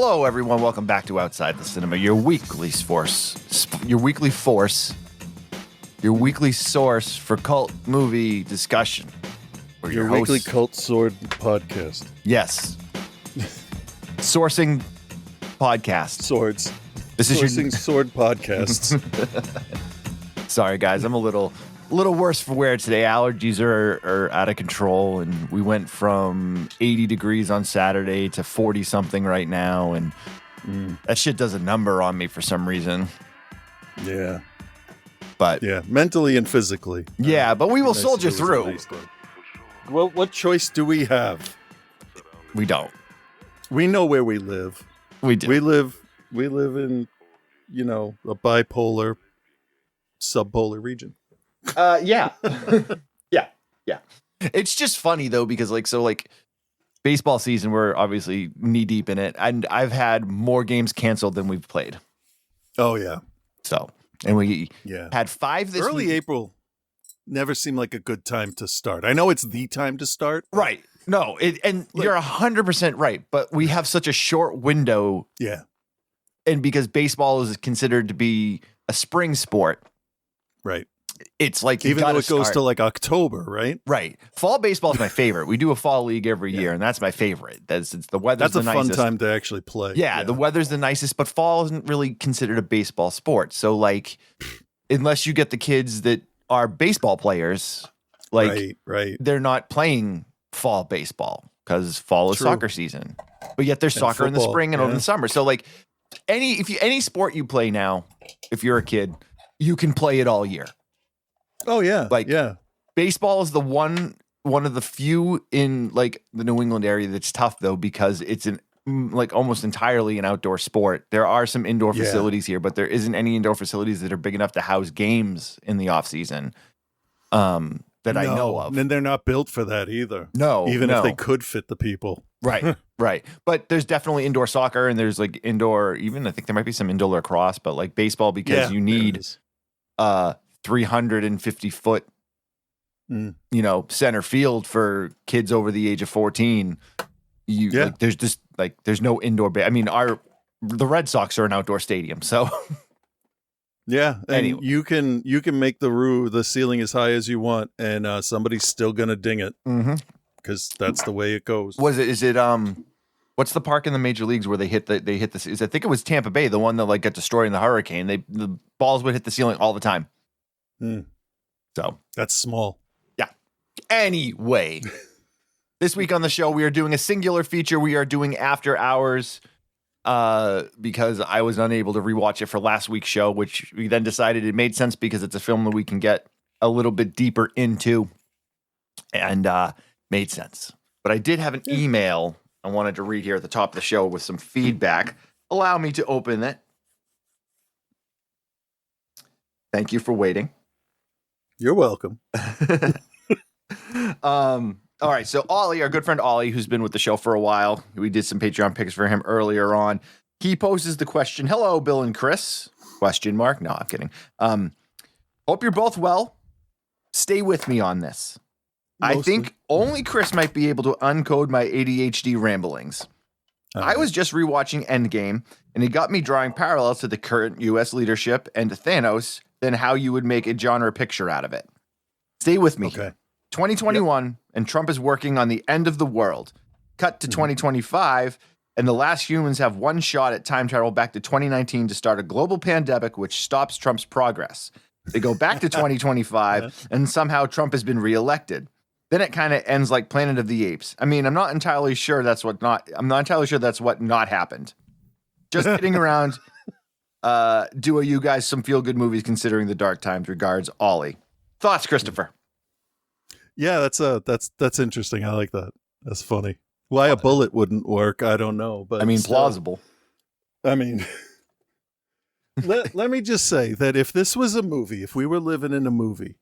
Hello, everyone. Welcome back to Outside the Cinema, your weekly source for cult movie discussion. Your weekly cult sword podcast. Yes. Sourcing podcast. Swords. This is Sourcing sword podcasts. Sorry, guys. I'm a little worse for wear today. Allergies are out of control, and we went from 80 degrees on Saturday to 40-something right now, and that shit does a number on me for some reason. Yeah. But yeah, mentally and physically. Yeah, but we will soldier through. Well, what choice do we have? We don't. We know where we live. We do. We live in, a bipolar, subpolar region. Yeah. Yeah. It's just funny though, because baseball season, we're obviously knee deep in it, and I've had more games canceled than we've played. Oh yeah. So, and we had 5 this early week. April never seemed like a good time to start. I know it's the time to start. Right. No, you're 100% right, but we have such a short window. Yeah. And because baseball is considered to be a spring sport. Right. It's like even though it goes to like October, right? Right. Fall baseball is my favorite. We do a fall league every year, and that's my favorite. It's the weather's the nicest. That's a fun time to actually play. Yeah, the weather's the nicest, but fall isn't really considered a baseball sport. So, unless you get the kids that are baseball players, right. they're not playing fall baseball because fall is soccer season. But yet there's soccer in the spring and over the summer. So, any sport you play now, if you're a kid, you can play it all year. Oh yeah. Baseball is the one of the few in the New England area that's tough though, because it's almost entirely an outdoor sport. There are some indoor facilities here, but there isn't any indoor facilities that are big enough to house games in the off season. I know of. And they're not built for that either. No. Even if they could fit the people. Right. Right. But there's definitely indoor soccer, and there's indoor, even I think there might be some indoor lacrosse, but baseball, because you need 350 foot, center field for kids over the age of 14. There's just there's no indoor. The Red Sox are an outdoor stadium, so yeah. And anyway, you can make the ceiling as high as you want, and somebody's still gonna ding it because that's the way it goes. Is it what's the park in the major leagues where they hit this? I think it was Tampa Bay, the one that got destroyed in the hurricane. The balls would hit the ceiling all the time. So that's small. Yeah. Anyway, this week on the show, we are doing a singular feature. We are doing After Hours because I was unable to rewatch it for last week's show, which we then decided it made sense because it's a film that we can get a little bit deeper into, and made sense. But I did have an email I wanted to read here at the top of the show with some feedback. Allow me to open it. Thank you for waiting. You're welcome. All right. So Ollie, our good friend Ollie, who's been with the show for a while, we did some Patreon picks for him earlier on. He poses the question, "Hello, Bill and Chris?" ? No, I'm kidding. Hope you're both well. Stay with me on this. Mostly. I think only Chris might be able to uncode my ADHD ramblings. I was just rewatching Endgame, and it got me drawing parallels to the current U.S. leadership and to Thanos, than how you would make a genre picture out of it. Stay with me. Okay. 2021, and Trump is working on the end of the world. Cut to 2025, and the last humans have one shot at time travel back to 2019 to start a global pandemic which stops Trump's progress. They go back to 2025, and somehow Trump has been reelected. Then it kind of ends like Planet of the Apes. I'm not entirely sure that's what not happened. Just getting around. Do you guys some feel good movies considering the dark times? Regards, Ollie. Thoughts, Christopher? Yeah, that's interesting. I like that. That's funny. Why a bullet wouldn't work, I don't know, but plausible. Let me just say that if this was a movie, if we were living in a movie,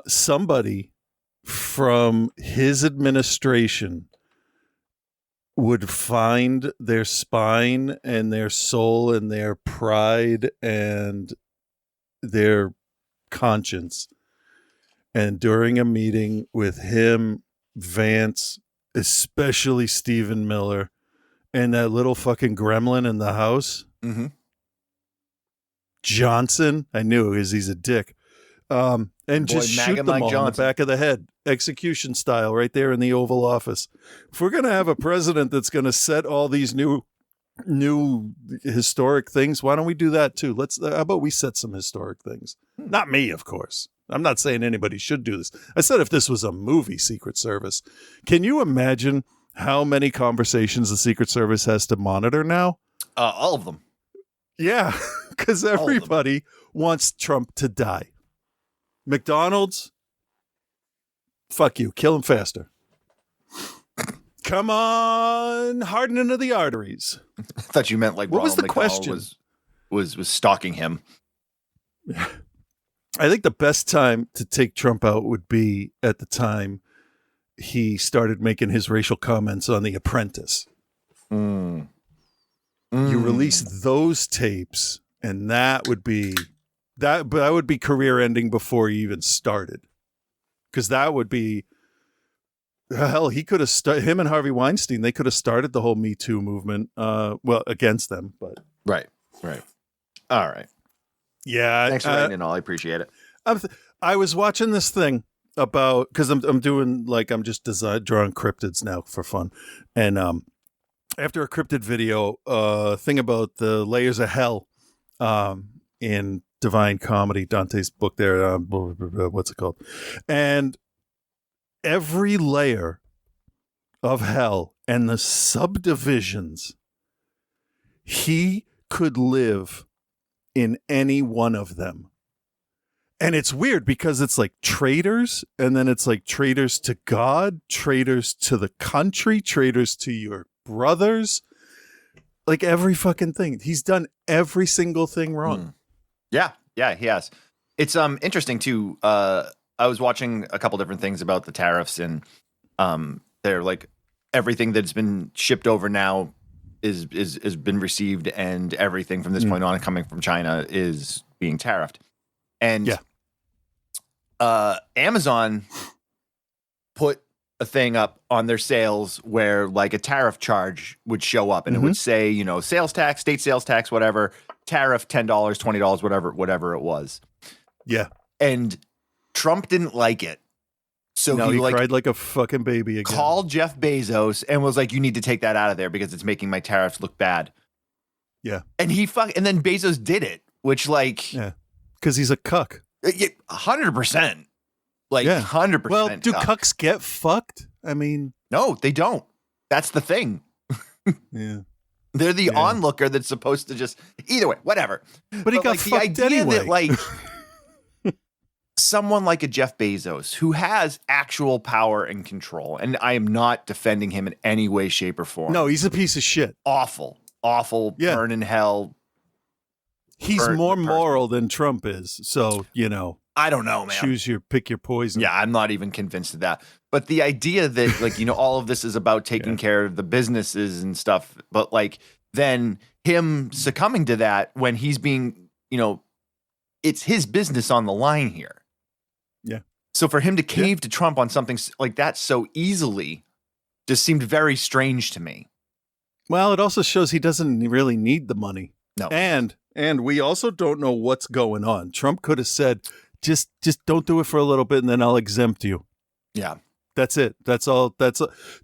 somebody from his administration would find their spine and their soul and their pride and their conscience. And during a meeting with him, Vance, especially Stephen Miller, and that little fucking gremlin in the house. Mm-hmm. Johnson, I knew because he's a dick. And Boy, just shoot MAGA them Mike all in the Johnson. back of the head, execution style, right there in the Oval Office. If we're gonna have a president that's gonna set all these new historic things, why don't we do that too? How about we set some historic things? Not me, of course. I'm not saying anybody should do this. I said if this was a movie, Secret Service. Can you imagine how many conversations the Secret Service has to monitor now? All of them. Yeah, because everybody wants Trump to die. McDonald's, fuck you, kill him faster. Come on, hardening of the arteries. I thought you meant like what was Ronald the question? Was stalking him. I think the best time to take Trump out would be at the time he started making his racial comments on The Apprentice. You release those tapes, and that would be career ending before he even started. Because that would be, hell, he could have him and Harvey Weinstein, they could have started the whole Me Too movement, against them, but Right. All right. Yeah. Thanks for writing in all. I appreciate it. I was watching this thing about, because I'm doing, like, I'm just drawing cryptids now for fun. And after a cryptid video, thing about the layers of hell in Divine Comedy, Dante's book there, what's it called? And every layer of hell and the subdivisions, he could live in any one of them. And it's weird because it's like traitors, and then it's like traitors to God, traitors to the country, traitors to your brothers. Like every fucking thing. He's done every single thing wrong. Yeah, he has. It's interesting too. I was watching a couple different things about the tariffs, and they're like everything that's been shipped over now is been received, and everything from this point on coming from China is being tariffed. And Amazon put a thing up on their sales where like a tariff charge would show up, and it would say, you know, sales tax, state sales tax, whatever, tariff $10, $20, whatever it was. Yeah. And Trump didn't like it. So he like cried like a fucking baby again. Called Jeff Bezos and was like, you need to take that out of there because it's making my tariffs look bad. Yeah. And and then Bezos did it, which like, yeah, because he's a cuck. 100%. Like 100%. Well, do cucks get fucked? I mean, no, they don't. That's the thing. Yeah. They're the onlooker that's supposed to just either way, whatever. But he got like, fucked the idea anyway. that like someone like a Jeff Bezos who has actual power and control, and I am not defending him in any way, shape, or form. No, he's a piece of shit. Awful, burn in hell. He's more moral than Trump is. So, you know, I don't know, man. Pick your poison. Yeah, I'm not even convinced of that. But the idea that, like, you know, all of this is about taking care of the businesses and stuff, but like then him succumbing to that when he's being, you know, it's his business on the line here. Yeah. So for him to cave to Trump on something like that so easily just seemed very strange to me. Well, it also shows he doesn't really need the money. No. And we also don't know what's going on. Trump could have said, just don't do it for a little bit and then I'll exempt you. Yeah. That's it. That's all.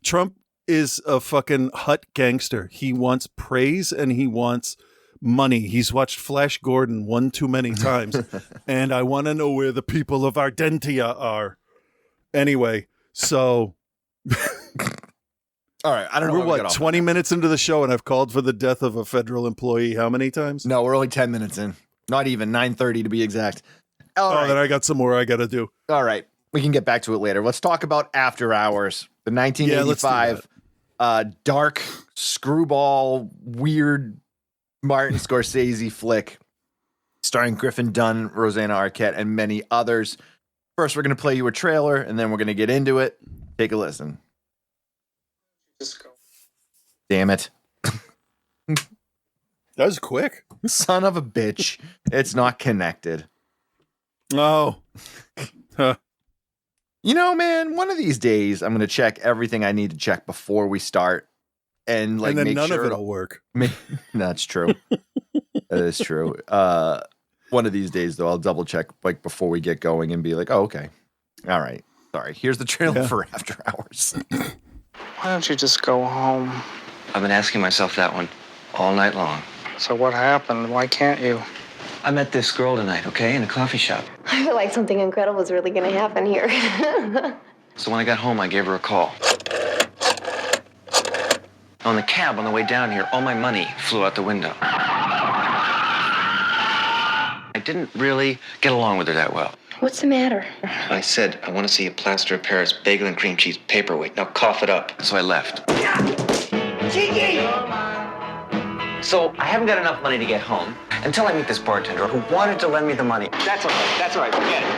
Trump is a fucking hut gangster. He wants praise and he wants money. He's watched Flash Gordon one too many times. And I want to know where the people of Ardentia are. Anyway, so all right. I don't know. We're 20 minutes into the show and I've called for the death of a federal employee how many times? No, we're only 10 minutes in. Not even 9:30 to be exact. All right. Then I got some more I got to do. All right. We can get back to it later. Let's talk about After Hours, the 1985 dark screwball weird Martin Scorsese flick starring Griffin Dunn, Rosanna Arquette, and many others. First, we're going to play you a trailer, and then we're going to get into it. Take a listen. Just go. Damn it. That was quick. Son of a bitch. It's not connected. Oh. Huh. You know, man, one of these days, I'm going to check everything I need to check before we start. and like and then make none sure of it'll work. That's true. That is true. One of these days, though, I'll double check like before we get going and be like, "Oh, okay, all right, sorry." Here's the trailer for After Hours. Why don't you just go home? I've been asking myself that one all night long. So what happened? Why can't you? I met this girl tonight, okay, in a coffee shop. I feel like something incredible is really going to happen here. So when I got home, I gave her a call. On the cab on the way down here, all my money flew out the window. I didn't really get along with her that well. What's the matter? I said, I want to see a plaster of Paris bagel and cream cheese paperweight. Now cough it up. So I left. So I haven't got enough money to get home until I meet this bartender who wanted to lend me the money. That's all right, forget it.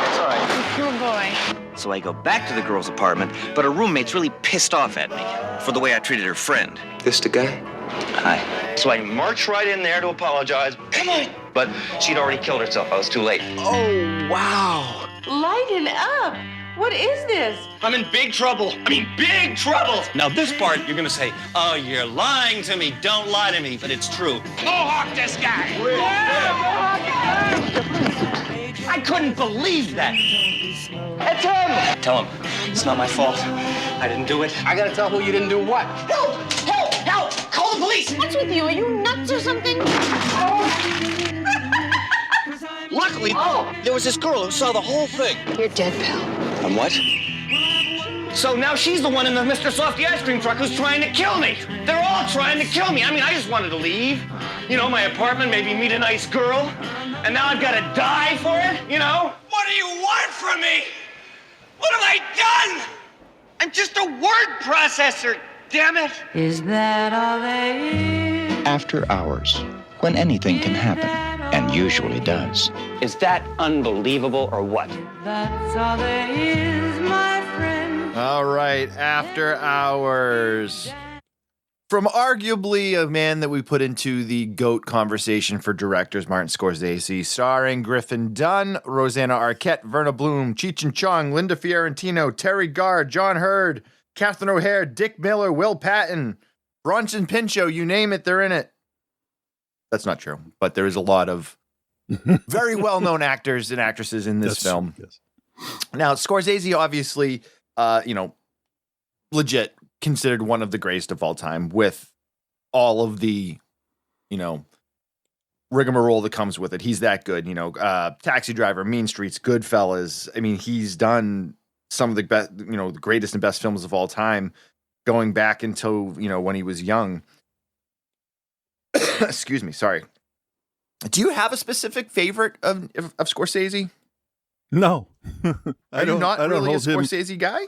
It's all right. Poor boy. So I go back to the girl's apartment, but her roommate's really pissed off at me for the way I treated her friend. This the guy? Hi. So I marched right in there to apologize. Come on! But she'd already killed herself. I was too late. Oh, wow. Lighten up. What is this? I'm in big trouble. Big trouble! Now this part, you're gonna say, oh, you're lying to me. Don't lie to me, but it's true. Mohawk this guy! I couldn't believe that. That's him! Tell him, it's not my fault. I didn't do it. I gotta tell who you didn't do what. Help! Help! Help! Call the police! What's with you? Are you nuts or something? Luckily, there was this girl who saw the whole thing. You're dead, pal. And what? So now she's the one in the Mr. Softy ice cream truck who's trying to kill me. They're all trying to kill me. I just wanted to leave. My apartment, maybe meet a nice girl. And now I've got to die for it, What do you want from me? What have I done? I'm just a word processor, damn it. Is that all there is? After Hours, when anything can happen, and usually does. Is that unbelievable or what? That's all there is, my friend. All right, After Hours. From arguably a man that we put into the GOAT conversation for directors, Martin Scorsese, starring Griffin Dunn, Rosanna Arquette, Verna Bloom, Cheech and Chong, Linda Fiorentino, Terry Garr, John Hurd, Catherine O'Hare, Dick Miller, Will Patton, Bronson Pinchot, you name it, they're in it. That's not true, but there is a lot of very well-known actors and actresses in this film. Yes. Now, Scorsese, obviously, legit considered one of the greatest of all time with all of the, rigmarole that comes with it. He's that good, Taxi Driver, Mean Streets, Goodfellas. He's done some of the best, the greatest and best films of all time going back until, when he was young. Excuse me. Sorry. Do you have a specific favorite of Scorsese? No. Are you not really a hold him. Scorsese guy?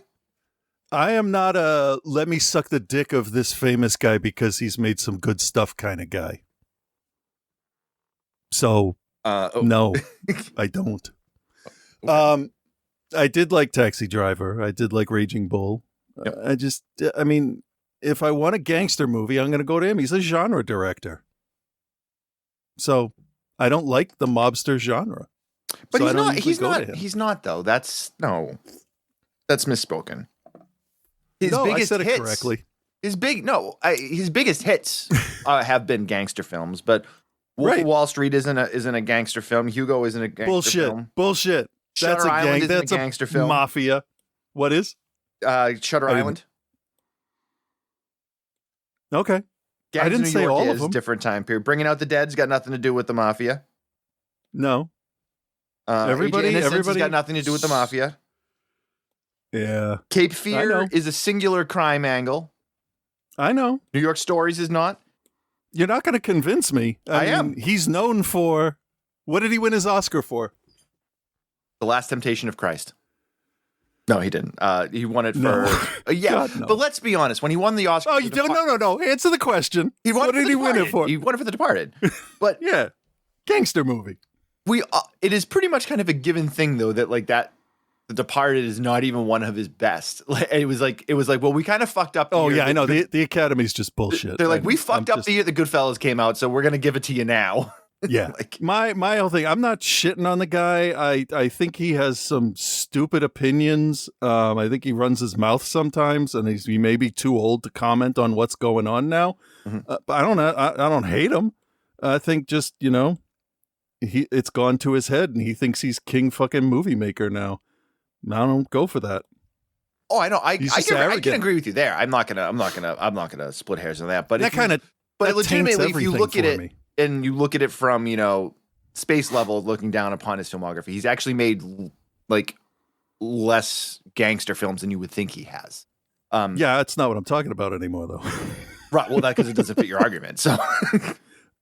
I am not a let me suck the dick of this famous guy because he's made some good stuff kind of guy. So, no, I don't. Okay. I did like Taxi Driver. I did like Raging Bull. Yep. If I want a gangster movie, I'm going to go to him. He's a genre director. So I don't like the mobster genre. But so he's not though. That's misspoken. I said it correctly. His biggest hits have been gangster films, but Wolf of Wall Street isn't a gangster film. Hugo isn't a gangster film. Bullshit. That's Shutter a Island isn't That's a gangster film. Mafia. What is? Shutter Island. Okay. Gangs I didn't of New say York all of is them. different time period. Bringing Out the Dead's got nothing to do with the mafia. No. Everybody's everybody got nothing to do with the mafia. Yeah. Cape I Fear know. is a singular crime angle. I know. New York Stories is not. You're not going to convince me. I am. mean, he's known for, what did he win his Oscar for? The Last Temptation of Christ. No, he didn't. He won it for No. yeah. God, no. But let's be honest. When he won the Oscar, Oh, you don't? No. Answer the question. What did he win it for? He won it for The Departed. But Yeah. Gangster movie. it is pretty much kind of a given thing though that The Departed is not even one of his best. It was like, well, we kind of fucked up. Oh, here. yeah, I know. The Academy's just bullshit. They're like, we fucked up the year the Goodfellas came out, so we're gonna give it to you now. Yeah. my whole thing, I'm not shitting on the guy. I think he has some stupid opinions. I think he runs his mouth sometimes, and he may be too old to comment on what's going on now. But I don't hate him. I think just, it's gone to his head, and he thinks he's king fucking movie maker now. I don't go for that. Oh, I know. I can agree with you there. I'm not gonna split hairs on that. But but legitimately, if you look at it and you look at it from space level, looking down upon his filmography, he's actually made like less gangster films than you would think he has. Yeah, that's not what I'm talking about anymore, though. Right. Well, that's because it doesn't fit your argument. So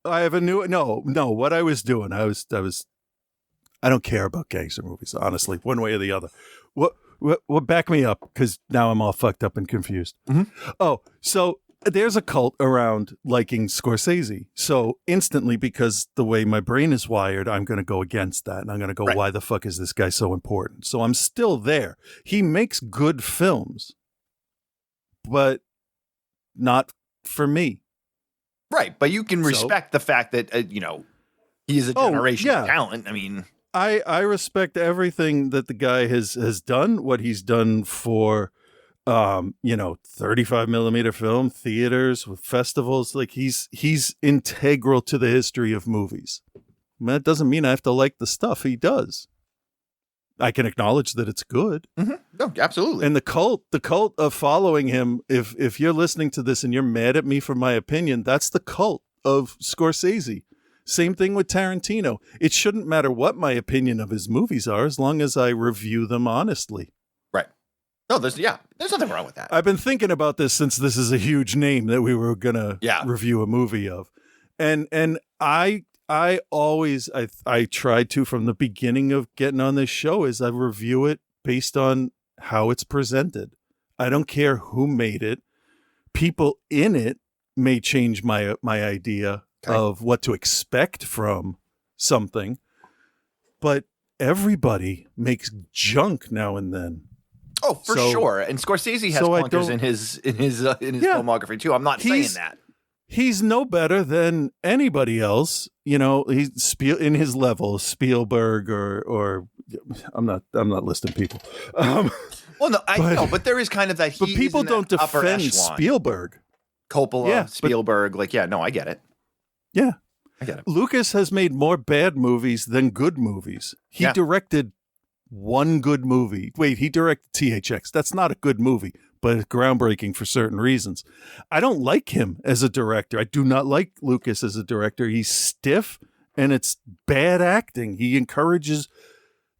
I have a new no. What I was doing, I don't care about gangster movies, honestly, one way or the other. What back me up, because now I'm all fucked up and confused. Oh, so there's a cult around liking Scorsese. So instantly, because the way my brain is wired, I'm going to go against that. And I'm going to go, Why the fuck is this guy so important? So I'm still there. He makes good films, but not for me. Right. But you can respect the fact that, he is a generational talent. I mean, I respect everything that the guy has done, what he's done for 35 millimeter film, theaters, with festivals. Like he's integral to the history of movies. That doesn't mean I have to like the stuff he does. I can acknowledge that it's good. No, absolutely. And the cult of following him, if you're listening to this and you're mad at me for my opinion, that's the cult of Scorsese. Same thing with Tarantino. It shouldn't matter what my opinion of his movies are, as long as I review them honestly. Right. No, there's nothing wrong with that. I've been thinking about this since this is a huge name that we were gonna review a movie of, and I always tried to, from the beginning of getting on this show, is I review it based on how it's presented. I don't care who made it. People in it may change my idea of what to expect from something, but everybody makes junk now and then. Oh, for sure. And Scorsese has clunkers in his filmography too. I'm not saying that. He's no better than anybody else. He's in his level, Spielberg or I'm not listing people. Well, no, I know, but there is kind of that. But people don't defend Spielberg, Coppola, Spielberg. I get it. Yeah, I get it. Lucas has made more bad movies than good movies. He directed one good movie. Wait, he directed THX. That's not a good movie, but it's groundbreaking for certain reasons. I don't like him as a director. I do not like Lucas as a director. He's stiff and it's bad acting. He encourages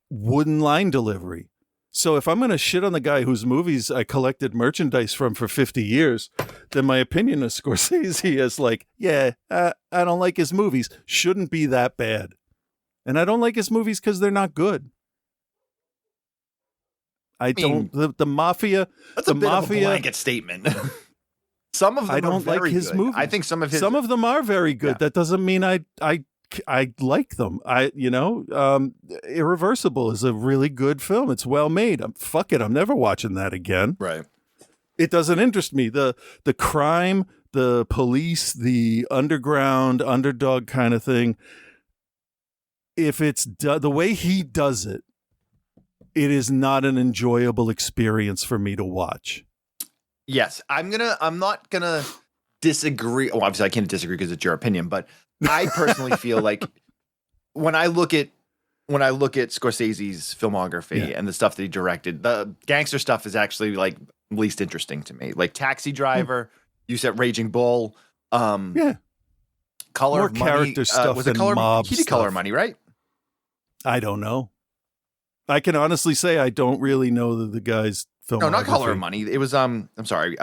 wooden line delivery. So if I'm going to shit on the guy whose movies I collected merchandise from for 50 years, then my opinion of Scorsese is I don't like his movies. Shouldn't be that bad. And I don't like his movies because they're not good. The Mafia. That's a bit of a blanket statement. Some of them I don't like his good. movies. I think some of them are very good. Yeah. That doesn't mean I like them. Irreversible is a really good film. It's well made. Fuck it. I'm never watching that again. Right. It doesn't interest me. The crime, the police, the underground underdog kind of thing. If it's the way he does it, it is not an enjoyable experience for me to watch. Yes, I'm not gonna disagree. Well, obviously I can't disagree because it's your opinion, but I personally feel like when I look at Scorsese's filmography and the stuff that he directed, the gangster stuff is actually like least interesting to me. Like Taxi Driver, you said Raging Bull, Color more of character Money. Stuff Was than it Color? mob He did Color stuff. of Money, right? I don't know. I can honestly say I don't really know the guy's filmography. No, not Color of Money. It was I'm sorry.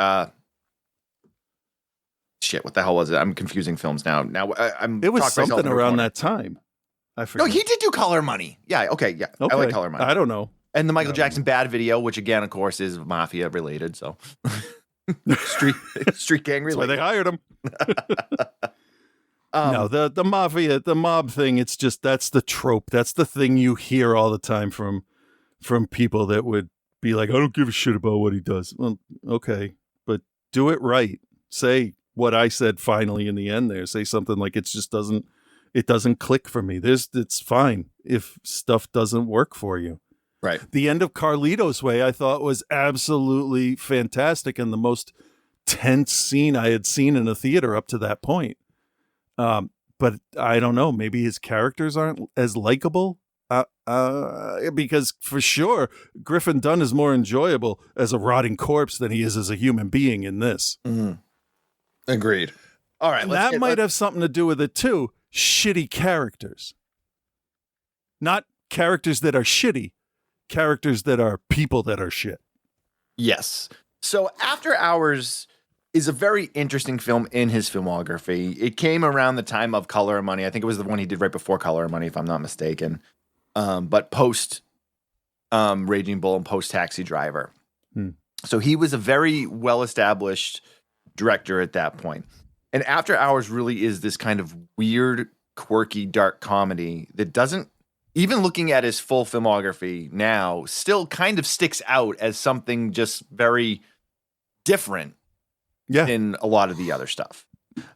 Shit, what the hell was it? I'm confusing films now. It was something around that time. I forget. No, he did do Color of Money. Yeah, okay. I like Color of Money. I don't know. And the Michael Jackson Bad video, which again, of course, is mafia related. So street gang related. That's why they hired him. No, the mafia, the mob thing, it's just, that's the trope. That's the thing you hear all the time from people that would be like, I don't give a shit about what he does. Well, okay, but do it right. Say what I said finally in the end there. Say something like it doesn't click for me. It's fine if stuff doesn't work for you. Right. The end of Carlito's Way, I thought, was absolutely fantastic and the most tense scene I had seen in a theater up to that point. But I don't know, maybe his characters aren't as likable. Because for sure, Griffin Dunn is more enjoyable as a rotting corpse than he is as a human being in this. Mm-hmm. Agreed. All right. That might have something to do with it too. Shitty characters. Not characters that are shitty, characters that are people that are shit. Yes. So After Hours is a very interesting film in his filmography. It came around the time of Color and Money. I think it was the one he did right before Color and Money, if I'm not mistaken. But post Raging Bull and post Taxi Driver. So he was a very well-established director at that point. And After Hours really is this kind of weird, quirky, dark comedy that doesn't, even looking at his full filmography now, still kind of sticks out as something just very different in a lot of the other stuff.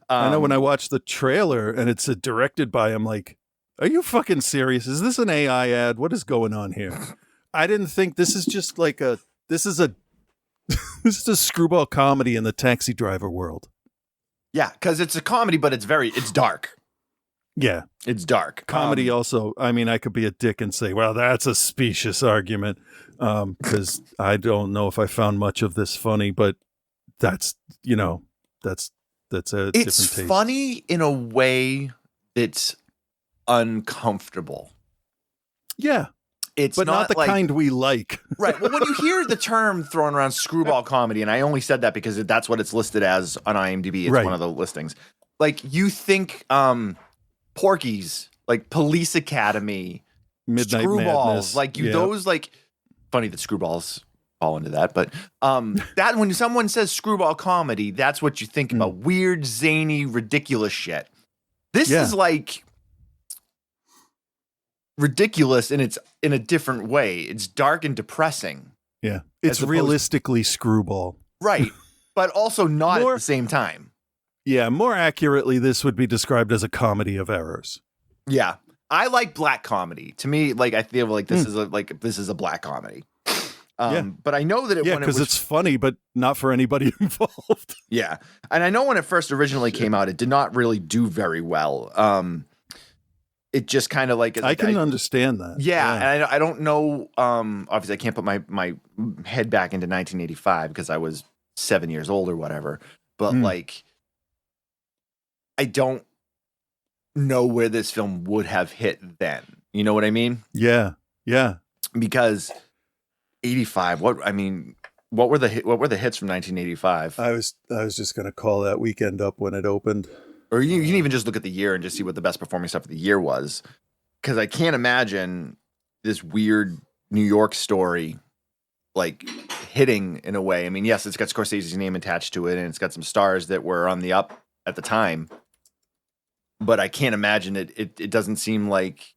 I know when I watched the trailer and it's directed by him, like, are you fucking serious? Is this an AI ad? What is going on here? I didn't think this is just like this is a screwball comedy in the Taxi Driver world. Yeah, because it's a comedy, but it's dark. Yeah. It's dark. Comedy also, I mean, I could be a dick and say, well, that's a specious argument, because I don't know if I found much of this funny, but that's a different It's taste. funny in a way that's uncomfortable. Yeah. It's but not the like, kind we like. Right. Well, when you hear the term thrown around, screwball comedy, and I only said that because that's what it's listed as on IMDb. It's one of the listings. Like, you think Porky's, like Police Academy, Midnight Screwballs, Madness. like those, like, funny that Screwballs fall into that, but that when someone says screwball comedy, that's what you think about. Weird, zany, ridiculous shit. This is like ridiculous in a different way. It's dark and depressing. Yeah. It's realistically screwball. Right. But also not at the same time. Yeah, more accurately, this would be described as a comedy of errors. Yeah. I like black comedy. To me, like, I feel like this is a black comedy. But I know that because it's funny, but not for anybody involved. Yeah. And I know when it first originally came out, it did not really do very well. It just kind of like... I can understand that. Yeah. And I don't know... obviously, I can't put my head back into 1985 because I was 7 years old or whatever. But like... I don't know where this film would have hit then. You know what I mean? Yeah. Yeah. Because 85, what were the hits from 1985? I was just going to call that weekend up when it opened. Or you can even just look at the year and just see what the best performing stuff of the year was. Because I can't imagine this weird New York story like hitting in a way. I mean, yes, it's got Scorsese's name attached to it and it's got some stars that were on the up at the time. But I can't imagine it doesn't seem like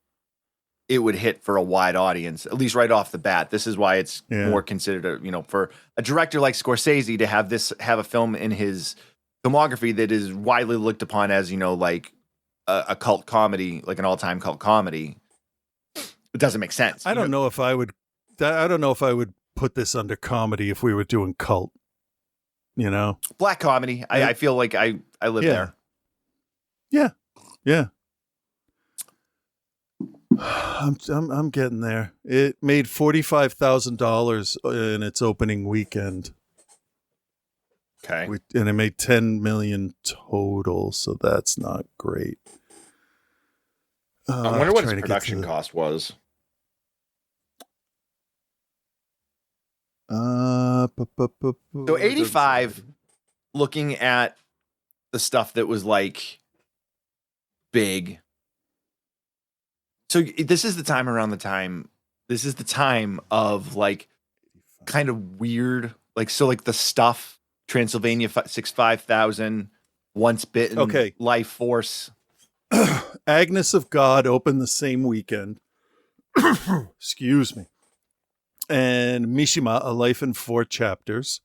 it would hit for a wide audience, at least right off the bat. This is why it's more considered for a director like Scorsese to have a film in his filmography that is widely looked upon as, like a cult comedy, like an all-time cult comedy. It doesn't make sense. I don't know if I would put this under comedy if we were doing cult, Black comedy. I feel like I live there. Yeah. Yeah. I'm getting there. It made $45,000 in its opening weekend. Okay. And it made $10 million total, so that's not great. I wonder what its production cost was. So 85, looking at the stuff that was like big. So this is the time of like kind of weird, like, so like the stuff, Transylvania 65000, Once Bitten, Life Force. Agnes of God opened the same weekend. Excuse me. And Mishima, A Life in 4 Chapters.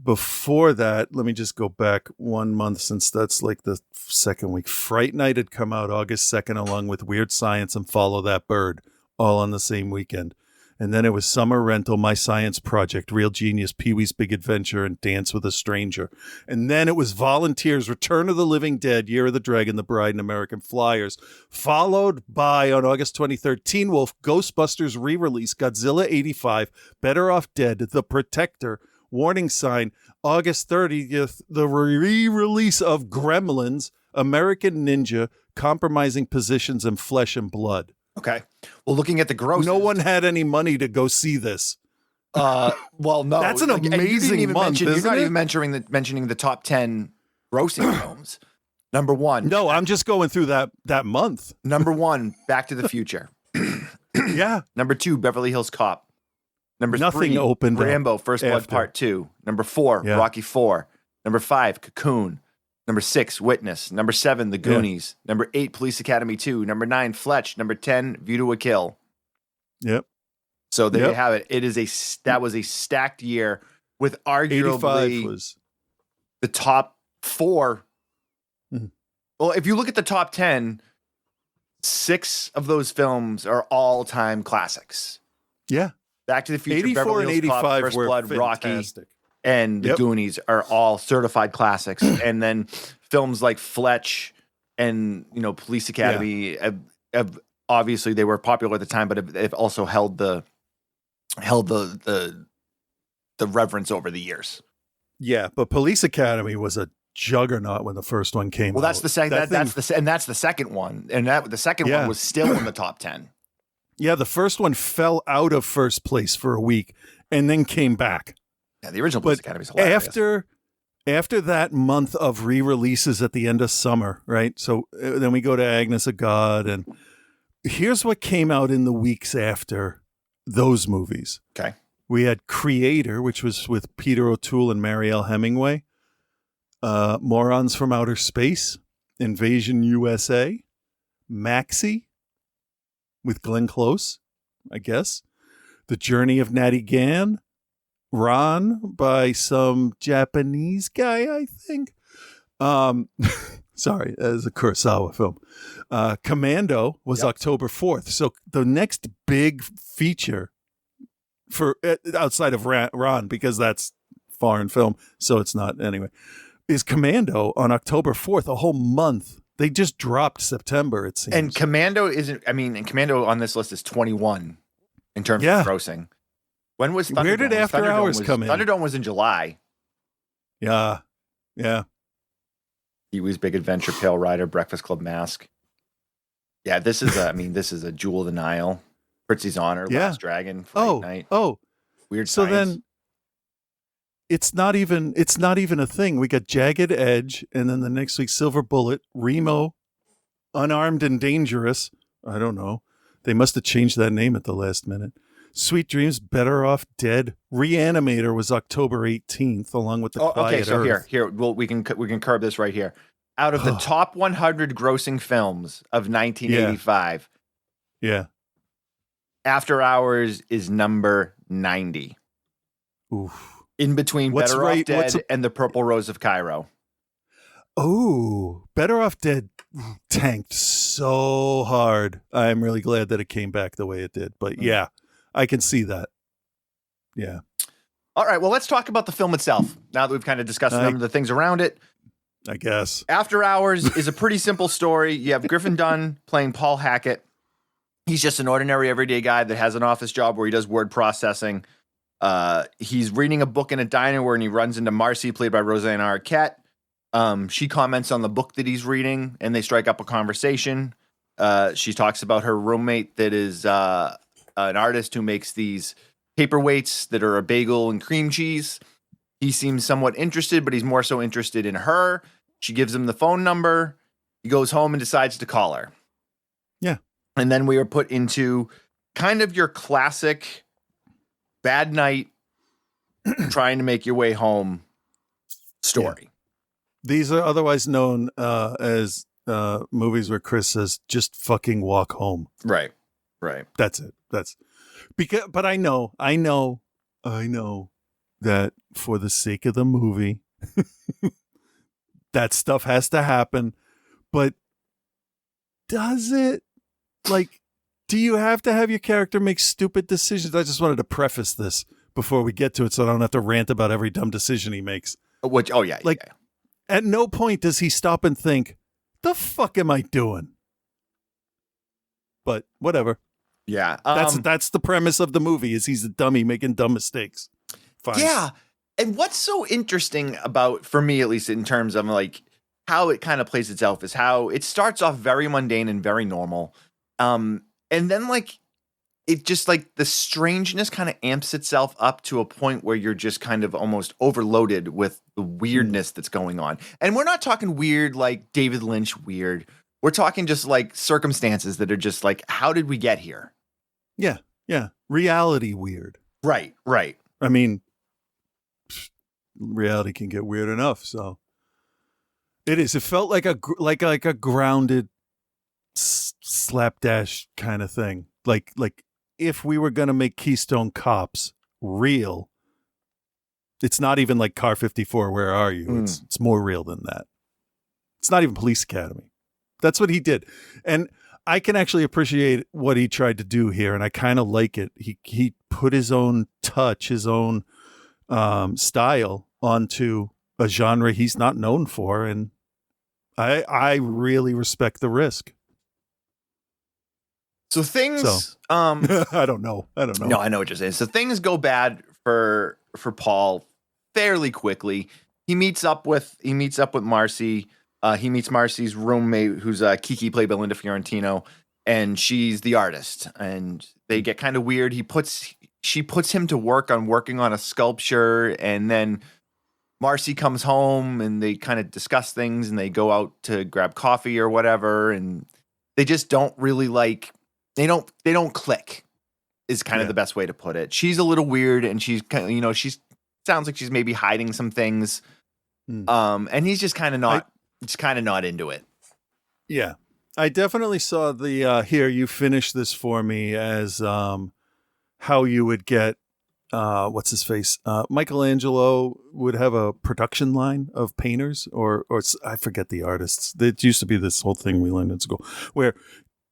Before that, let me just go back 1 month since that's like the second week. Fright Night had come out August 2nd along with Weird Science and Follow That Bird. all on the same weekend. And then it was Summer Rental, My Science Project, Real Genius, Pee-wee's Big Adventure, and Dance with a Stranger. And then it was Volunteers, Return of the Living Dead, Year of the Dragon, The Bride, and American Flyers. Followed by, on August 23rd, Teen Wolf, Ghostbusters re-release, Godzilla 85, Better Off Dead, The Protector, Warning Sign. August 30th, the re-release of Gremlins, American Ninja, Compromising Positions, and Flesh and Blood. Okay. Well, looking at the gross, no one had any money to go see this. Well, no, That's an and you didn't amazing even month, You're isn't not it? even mentioning the top 10 grossing films. Number one. No, I'm just going through that month. Number one, Back to the Future. Yeah. Number two, Beverly Hills Cop. Number Nothing three, opened up Rambo, First Blood after. Part 2. Number 4, Yeah. Rocky 4. Number 5, Cocoon. Number 6, Witness. Number 7, The Goonies. Number 8, Police Academy 2. Number 9, Fletch. Number 10, View to a Kill. Yep. So there you Yep. have it. That was a stacked year with 85 arguably was. the top 4. Mhm. Well, if you look at the top 10, 6 of those films are all-time classics. Yeah. Back to the Future, 84 Beverly and Hills Cop, 85 First were Blood, Rocky, fantastic. and The Yep. Goonies are all certified classics. And then films like Fletch and Police Academy have obviously they were popular at the time, but they've also held the reverence over the years. Yeah, but Police Academy was a juggernaut when the first one came Well, out. that's the second. That's the second one, and the second Yeah. one was still in the top 10. Yeah, the first one fell out of first place for a week and then came back. Yeah, the original Police But Academy is hilarious. after that month of re-releases at the end of summer, right? So then we go to Agnes of God, and here's what came out in the weeks after those movies. Okay. We had Creator, which was with Peter O'Toole and Marielle Hemingway. Morons from Outer Space, Invasion USA, Maxie with Glenn Close, I guess. The Journey of Natty Gann, Ron by some Japanese guy, I think. Sorry, that is a Kurosawa film. Commando was October 4th. So the next big feature for outside of Ron, because that's foreign film, so it's not anyway, is Commando on October 4th, a whole month. They just dropped September, it seems. And Commando Commando on this list is 21 in terms of grossing. When was Thunderdome? Where did After Hours come in? Thunderdome was in July. Yeah. Pee-wee's Big Adventure, Pale Rider, Breakfast Club Mask. Yeah, this is a Jewel of the Nile, Fritzy's Honor, Last Dragon, Fright Night. Weird So Science. then it's not even a thing. We got Jagged Edge, and then the next week Silver Bullet, Remo, Unarmed and Dangerous. I don't know. They must have changed that name at the last minute. Sweet Dreams, Better Off Dead. Reanimator was October 18th, along with the Quiet okay, so Earth. here, well, we can curb this right here. Out of the top 100 grossing films of 1985, Yeah. After Hours is number 90. Oof. In between What's Better Off right- what's Dead and The Purple Rose of Cairo. Oh, Better Off Dead tanked so hard. I'm really glad that it came back the way it did. But yeah, I can see that. Yeah. All right, well, let's talk about the film itself. Now that we've kind of discussed some of the things around it. I guess. After Hours is a pretty simple story. You have Griffin Dunn playing Paul Hackett. He's just an ordinary everyday guy that has an office job where he does word processing. He's reading a book in a diner where he runs into Marcy, played by Rosanna Arquette. She comments on the book that he's reading, and they strike up a conversation. She talks about her roommate that is an artist who makes these paperweights that are a bagel and cream cheese. He seems somewhat interested, but he's more so interested in her. She gives him the phone number. He goes home and decides to call her. Yeah. And then we are put into kind of your classic bad night, trying to make your way home story. Yeah. These are otherwise known as movies where Chris says, just fucking walk home. Right. That's it. But I know that for the sake of the movie, that stuff has to happen. But does it? Like, Do you have to have your character make stupid decisions? I just wanted to preface this before we get to it so I don't have to rant about every dumb decision he makes. Like, at no point does he stop and think, the fuck am I doing? But whatever. Yeah. That's the premise of the movie, is he's a dummy making dumb mistakes. Fine. Yeah. And what's so interesting about, for me at least, in terms of like how it kind of plays itself, is how it starts off very mundane and very normal. And then like it just like the strangeness kind of amps itself up to a point where you're just kind of almost overloaded with the weirdness that's going on. And we're not talking weird like David Lynch weird. We're talking just like circumstances that are just like, how did we get here? Yeah. Yeah. Reality weird. Right. I mean, reality can get weird enough. So it is. It felt like a grounded slapdash kind of thing. Like if we were going to make Keystone Cops real, it's not even like Car 54, Where Are You? It's more real than that. It's not even Police Academy. That's what he did. And I can actually appreciate what he tried to do here, and I kind of like it. He put his own touch, his own style onto a genre he's not known for, and I really respect the risk. So things I don't know. No, I know what you're saying. So things go bad for Paul fairly quickly. He meets up with Marcy. He meets Marcy's roommate, who's Kiki, played by Linda Fiorentino, and she's the artist. And they get kind of weird. She puts him to working on a sculpture, and then Marcy comes home, and they kind of discuss things, and they go out to grab coffee or whatever, and they just don't really like. They don't click. Is kind of the best way to put it. She's a little weird, and she's kind of, she sounds like she's maybe hiding some things. And he's just kind of not into it. Yeah. I definitely saw the here, you finish this for me, as how you would get what's his face? Michelangelo would have a production line of painters or I forget the artists. It used to be this whole thing we learned in school where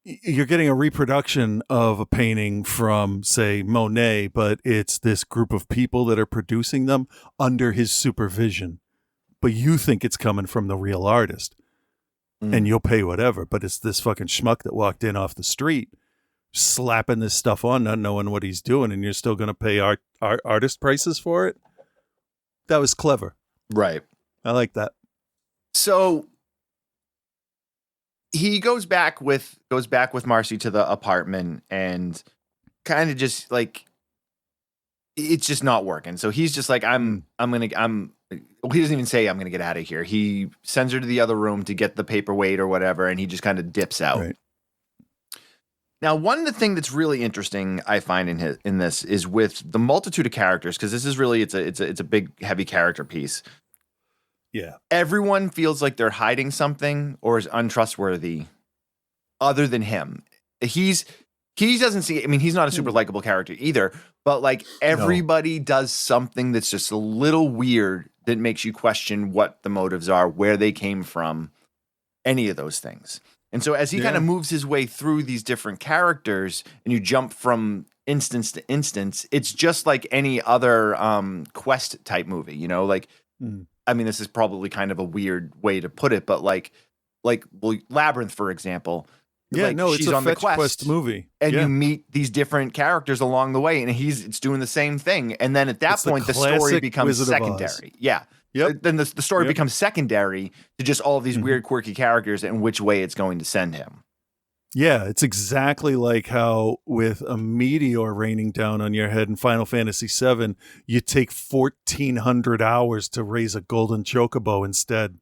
you're getting a reproduction of a painting from, say, Monet, but it's this group of people that are producing them under his supervision. But you think it's coming from the real artist, and you'll pay whatever. But it's this fucking schmuck that walked in off the street, slapping this stuff on, not knowing what he's doing, and you're still going to pay artist prices for it. That was clever, right? I like that. So he goes back with Marcy to the apartment, and kind of just like it's just not working. So he's just like, he doesn't even say I'm going to get out of here. He sends her to the other room to get the paperweight or whatever, and he just kind of dips out. Right. Now, one of the things that's really interesting I find in this is with the multitude of characters, because this is really it's a big heavy character piece. Yeah. Everyone feels like they're hiding something or is untrustworthy other than him. He doesn't see, I mean, he's not a super likable character either, but like everybody does something that's just a little weird that makes you question what the motives are, where they came from, any of those things. And so as he kind of moves his way through these different characters and you jump from instance to instance, it's just like any other quest type movie, you know, like, I mean, this is probably kind of a weird way to put it, but like Labyrinth, for example. Yeah, like, no, it's she's a on the fetch quest movie. And you meet these different characters along the way, and it's doing the same thing. And then at that point, the story becomes secondary. Yeah. Yep. Then the story becomes secondary to just all of these weird, quirky characters and which way it's going to send him. Yeah, it's exactly like how with a meteor raining down on your head in Final Fantasy VII, you take 1,400 hours to raise a golden chocobo instead.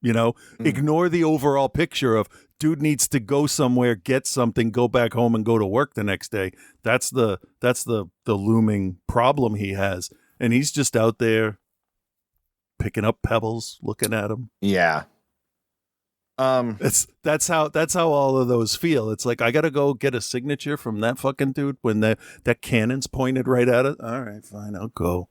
You know, ignore the overall picture of dude needs to go somewhere, get something, go back home and go to work the next day. That's the looming problem he has. And he's just out there picking up pebbles, looking at them. Yeah. That's how all of those feel. It's like, I gotta go get a signature from that fucking dude when that cannon's pointed right at it. All right, fine, I'll go.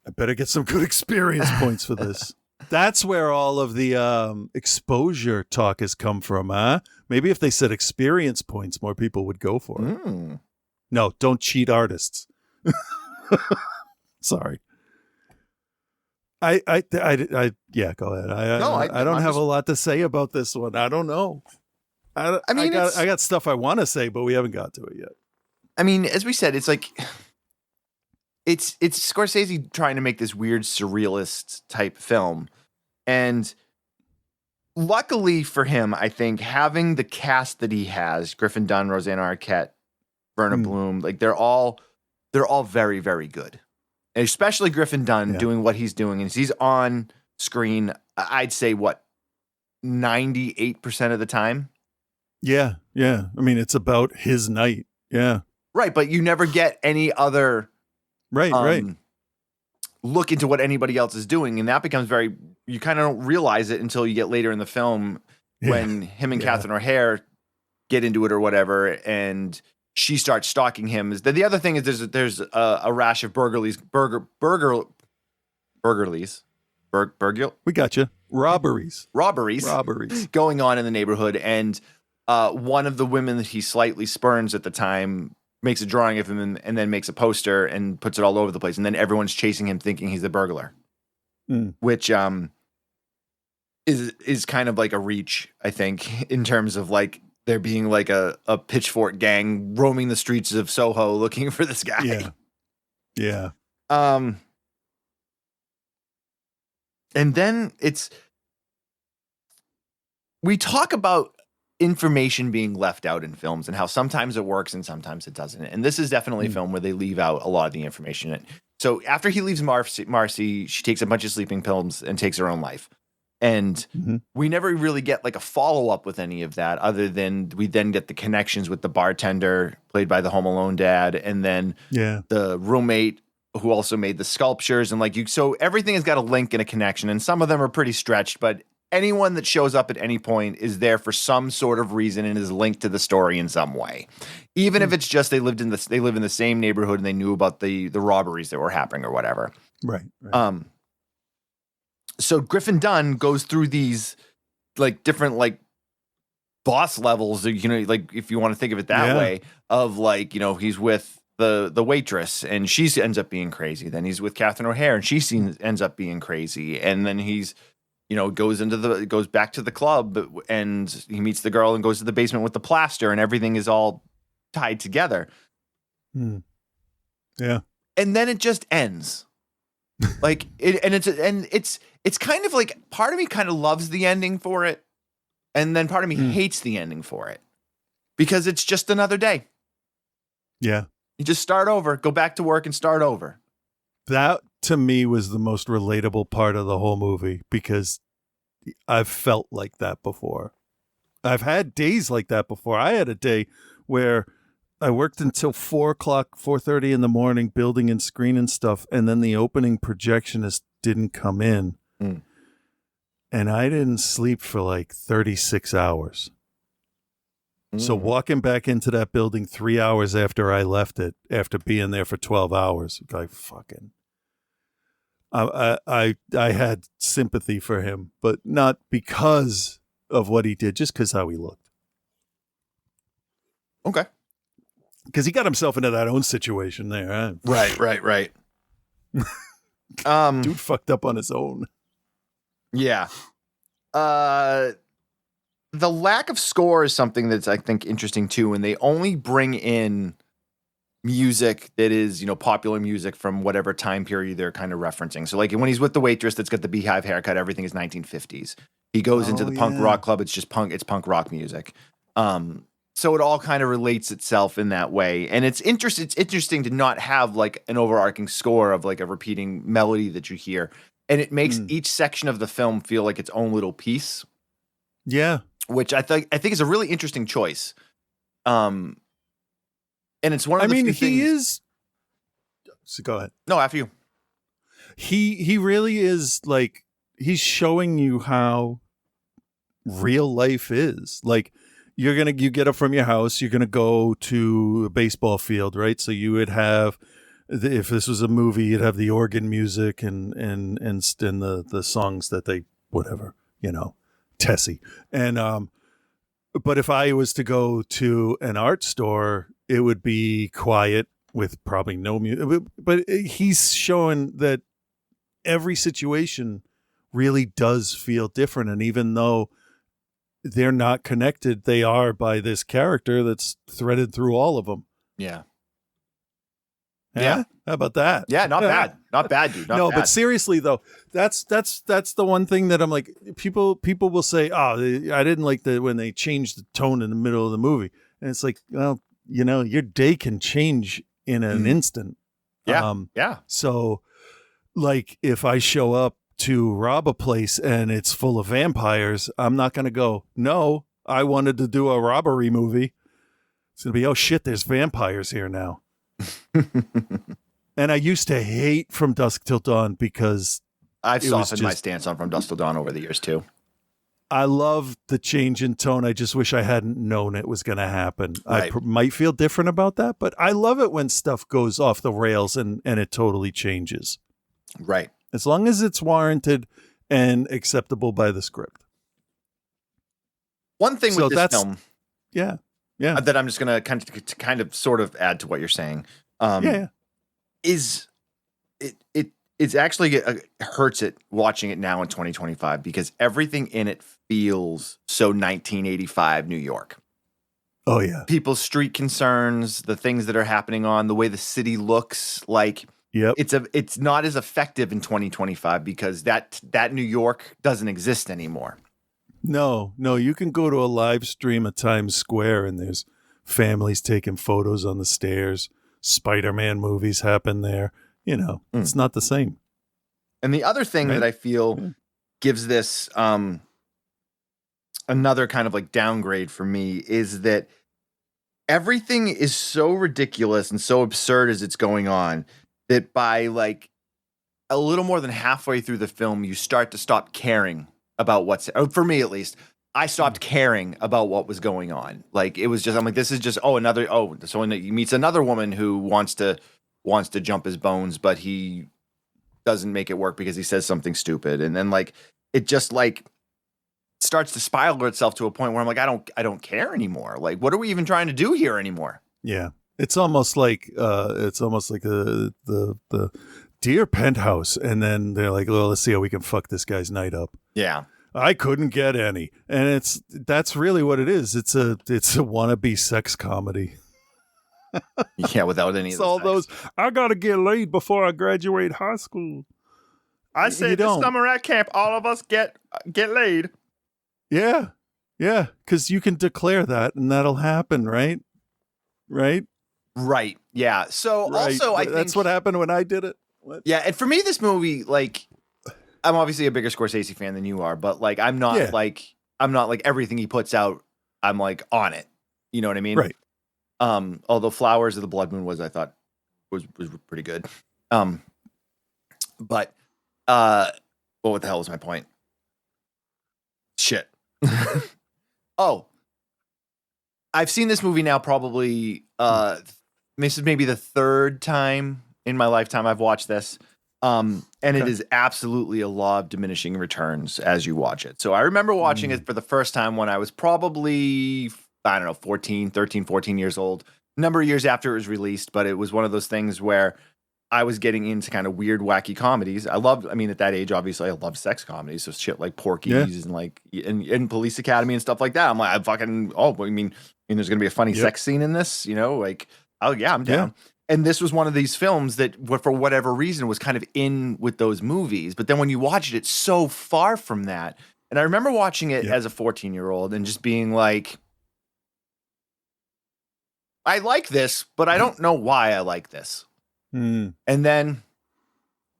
I better get some good experience points for this. That's where all of the exposure talk has come from, huh? Maybe if they said experience points, more people would go for it. No, don't cheat artists. Sorry. Yeah, go ahead. I don't have a lot to say about this one. I don't know. I got stuff I want to say, but we haven't got to it yet. I mean, as we said, it's like it's Scorsese trying to make this weird surrealist type film. And luckily for him, I think having the cast that he has, Griffin Dunne, Rosanna Arquette, Verna Bloom, like they're all very, very good. And especially Griffin Dunne doing what he's doing. And he's on screen, I'd say, 98% of the time? Yeah. I mean, it's about his night. Yeah. Right, but you never get any other right. look into what anybody else is doing. And that becomes you kind of don't realize it until you get later in the film when him and Catherine O'Hare get into it or whatever. And she starts stalking him. The other thing is there's a rash of burglaries. We got you. Robberies going on in the neighborhood. And one of the women that he slightly spurns at the time makes a drawing of him and then makes a poster and puts it all over the place. And then everyone's chasing him thinking he's the burglar, which is kind of like a reach, I think, in terms of like there being like a pitchfork gang roaming the streets of Soho looking for this guy. Yeah. And then we talk about information being left out in films and how sometimes it works and sometimes it doesn't. And this is definitely a film where they leave out a lot of the information. So after he leaves Marcy, she takes a bunch of sleeping pills and takes her own life. And we never really get like a follow-up with any of that other than we then get the connections with the bartender played by the Home Alone dad and then the roommate who also made the sculptures. And so everything has got a link and a connection, and some of them are pretty stretched, but anyone that shows up at any point is there for some sort of reason and is linked to the story in some way. Even if it's just they live in the same neighborhood and they knew about the robberies that were happening or whatever. Right. So Griffin Dunne goes through these like different like boss levels, like if you want to think of it that way, of like, he's with the waitress and she ends up being crazy. Then he's with Catherine O'Hare and she ends up being crazy. And then he's, goes back to the club and he meets the girl and goes to the basement with the plaster and everything is all tied together. Yeah. And then it just ends. Like it's kind of like part of me kind of loves the ending for it. And then part of me hates the ending for it because it's just another day. Yeah. You just start over, go back to work and start over. That to me was the most relatable part of the whole movie because I've felt like that before. I've had days like that before. I had a day where I worked until 4:30 in the morning building and screening stuff. And then the opening projectionist didn't come in. And I didn't sleep for like 36 hours. So walking back into that building 3 hours after I left it, after being there for 12 hours, I had sympathy for him, but not because of what he did, just because how he looked. Okay. Because he got himself into that own situation there. Huh? Right. Dude fucked up on his own. Yeah. The lack of score is something that's, I think, interesting too. And they only bring in music that is, popular music from whatever time period they're kind of referencing. So like when he's with the waitress that's got the beehive haircut, everything is 1950s. He goes into the punk rock club. It's just punk rock music. So it all kind of relates itself in that way. And it's interesting to not have like an overarching score of like a repeating melody that you hear. And it makes each section of the film feel like its own little piece. Yeah. Which I think is a really interesting choice. And it's one of the few things. He is. So go ahead. No, after you. He really is like, he's showing you how real life is. Like you get up from your house, you're going to go to a baseball field, right? So you would have If this was a movie, you'd have the organ music and the songs that they whatever, Tessie. And but if I was to go to an art store, it would be quiet with probably no music. But he's showing that every situation really does feel different, and even though they're not connected, they are by this character that's threaded through all of them. Yeah. Yeah. How about that? Yeah, not bad. Not bad, dude. Not bad. But seriously though, that's the one thing that I'm like, people will say, "Oh, I didn't like when they changed the tone in the middle of the movie." And it's like, well, your day can change in an instant. Yeah. Yeah. So like if I show up to rob a place and it's full of vampires, I'm not going to go, "No, I wanted to do a robbery movie." It's going to be, "Oh shit, there's vampires here now." And I used to hate From Dusk Till Dawn because I've softened my stance on From Dusk Till Dawn over the years too. I love the change in tone. I just wish I hadn't known it was going to happen. Right. I might feel different about that, but I love it when stuff goes off the rails and it totally changes. Right. As long as it's warranted and acceptable by the script. One thing with this film, yeah, that I'm just gonna kind of sort of add to what you're saying, is it's actually it hurts it watching it now in 2025 because everything in it feels so 1985 New York. Oh yeah, people's street concerns, the things that are happening the way the city looks like. Yep. It's not as effective in 2025 because that New York doesn't exist anymore. No, you can go to a live stream at Times Square and there's families taking photos on the stairs. Spider-Man movies happen there. It's not the same. And the other thing that I feel gives this another kind of like downgrade for me is that everything is so ridiculous and so absurd as it's going on that by like a little more than halfway through the film, you start to stop caring about for me at least, I stopped caring about what was going on. Like it was just, I'm like, this is just, so he meets another woman who wants to jump his bones, but he doesn't make it work because he says something stupid. And then like, it just like starts to spiral itself to a point where I'm like, I don't care anymore. Like, what are we even trying to do here anymore? Yeah. It's almost like the Dear Penthouse, and then they're like, well, let's see how we can fuck this guy's night up. Yeah. I couldn't get any. And that's really what it is. It's a wannabe sex comedy. Yeah, without any it's all those, I gotta get laid before I graduate high school. I say this summer at camp, all of us get laid. Yeah. Yeah. Because you can declare that and that'll happen, right? Right? Right. Yeah. So also I think that's what happened when I did it. What? Yeah, and for me, this movie, like, I'm obviously a bigger Scorsese fan than you are, but like, I'm not like everything he puts out, I'm like on it. You know what I mean? Right. Although Flowers of the Blood Moon I thought was pretty good. But what the hell was my point? Shit. Oh, I've seen this movie now probably. This is maybe the third time in my lifetime I've watched this. And it is absolutely a law of diminishing returns as you watch it. So I remember watching it for the first time when I was probably, 13, 14 years old. A number of years after it was released, but it was one of those things where I was getting into kind of weird, wacky comedies. At that age, obviously, I loved sex comedies. So shit like Porky's and like in Police Academy and stuff like that. I'm like, there's going to be a funny sex scene in this, like, oh yeah, I'm down. Yeah. And this was one of these films that, for whatever reason, was kind of in with those movies. But then when you watch it, it's so far from that. And I remember watching it as a 14-year-old and just being like, I like this, but I don't know why I like this. And then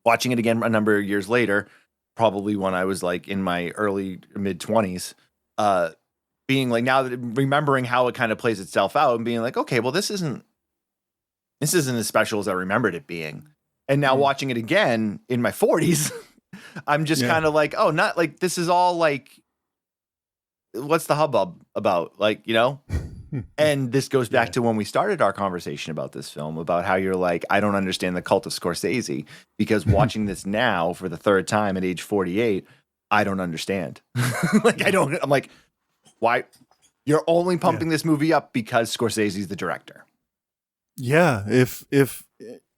watching it again a number of years later, probably when I was like in my early mid-20s, being like, now that remembering how it kind of plays itself out and being like, okay, well, this isn't as special as I remembered it being. And now watching it again in my 40s, I'm just kind of like, oh, not like, this is all like, what's the hubbub about? Like, And this goes back to when we started our conversation about this film, about how you're like, I don't understand the cult of Scorsese, because watching this now for the third time at age 48, I don't understand. I'm like, why? You're only pumping this movie up because Scorsese's the director. Yeah. If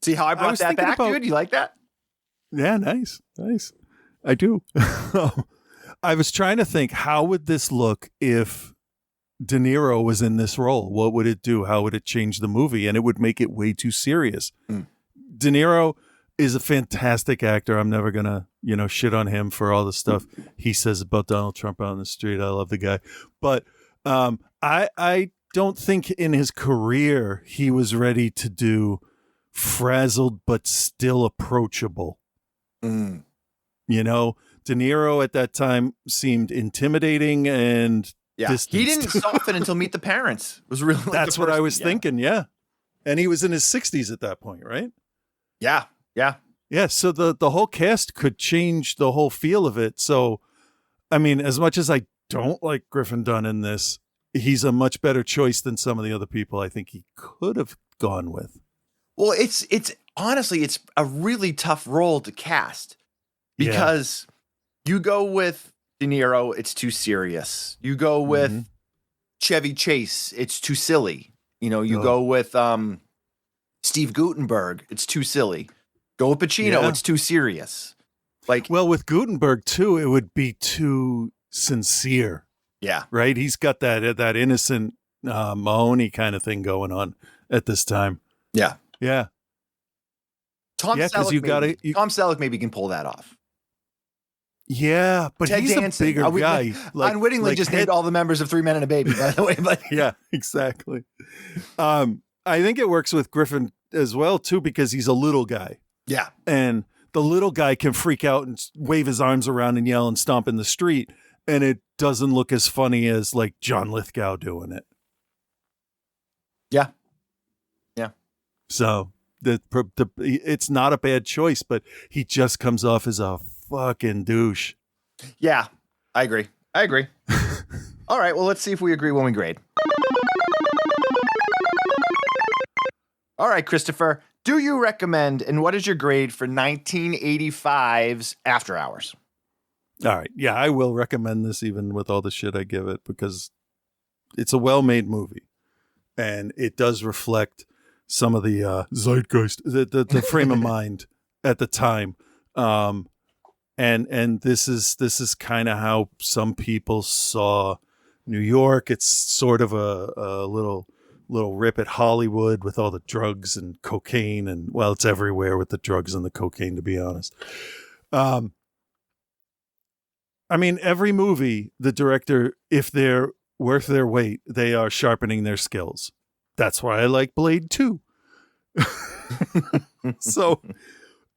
See how I brought that back, dude? You like that? Yeah, nice. I do. I was trying to think, how would this look if De Niro was in this role? What would it do? How would it change the movie? And it would make it way too serious. De Niro is a fantastic actor. I'm never gonna, shit on him for all the stuff he says about Donald Trump out on the street. I love the guy, but I don't think in his career he was ready to do frazzled but still approachable. De Niro at that time seemed intimidating and distanced. He didn't soften until Meet the Parents. It was really that's what I was thinking. Yeah, and he was in his 60s at that point, right? Yeah. So the whole cast could change the whole feel of it. So, I mean, as much as I don't like Griffin Dunne in this, he's a much better choice than some of the other people I think he could have gone with. Well, it's honestly, it's a really tough role to cast because you go with De Niro, it's too serious. You go with Chevy Chase, it's too silly. You go with Steve Guttenberg, it's too silly. Go with Pacino, it's too serious. Well, with Guttenberg too, it would be too sincere. Yeah. Right? He's got that innocent Mahoney kind of thing going on at this time. Yeah. Yeah. Tom Selleck maybe can pull that off. Yeah, but Ted he's Danson, a bigger guy. Unwittingly just named all the members of Three Men and a Baby, by the way. But yeah, exactly. I think it works with Griffin as well, too, because he's a little guy. Yeah. And the little guy can freak out and wave his arms around and yell and stomp in the street. And it doesn't look as funny as like John Lithgow doing it. Yeah. So it's not a bad choice, but he just comes off as a fucking douche. Yeah, I agree. All right, well, let's see if we agree when we grade. All right, Christopher, do you recommend, and what is your grade for 1985's After Hours? All right. Yeah, I will recommend this even with all the shit I give it because it's a well-made movie and it does reflect some of the zeitgeist, the frame of mind at the time. And this is kind of how some people saw New York. It's sort of a little rip at Hollywood with all the drugs and cocaine and it's everywhere with the drugs and the cocaine, to be honest. I mean, every movie, the director, if they're worth their weight, they are sharpening their skills. That's why I like Blade 2. So,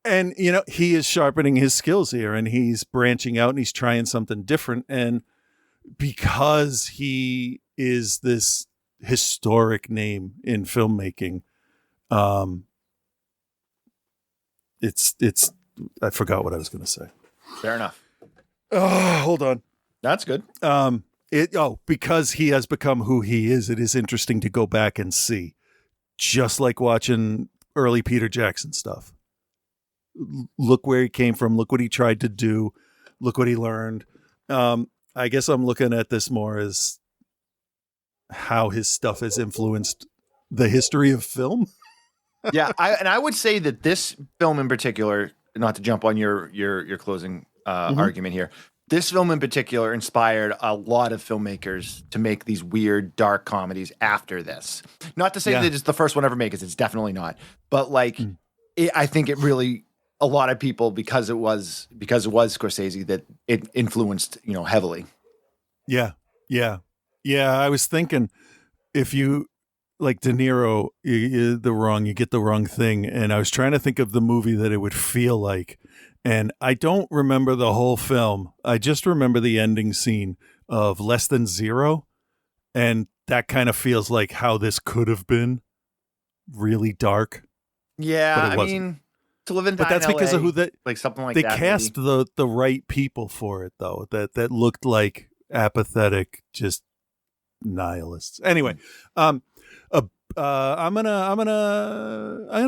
and he is sharpening his skills here and he's branching out and he's trying something different. And because he is this historic name in filmmaking, it's I forgot what I was going to say. Fair enough. Oh, hold on. That's good. Because he has become who he is, it is interesting to go back and see. Just like watching early Peter Jackson stuff. Look where he came from. Look what he tried to do. Look what he learned. I guess I'm looking at this more as how his stuff has influenced the history of film. Yeah, I would say that this film in particular, not to jump on your closing argument here, this film in particular inspired a lot of filmmakers to make these weird, dark comedies after this. Not to say that it's the first one ever made, because it's definitely not. But I think it really, a lot of people, because it was Scorsese, that it influenced, heavily. Yeah. I was thinking, if you like De Niro, you get the wrong thing. And I was trying to think of the movie that it would feel like. And I don't remember the whole film. I just remember the ending scene of Less Than Zero. And that kind of feels like how this could have been. Really dark. Yeah, I mean, To Live and Die but that's in because LA, of who that, like something like they that. They cast the right people for it, though. That looked like apathetic, just nihilists. Anyway, I'm gonna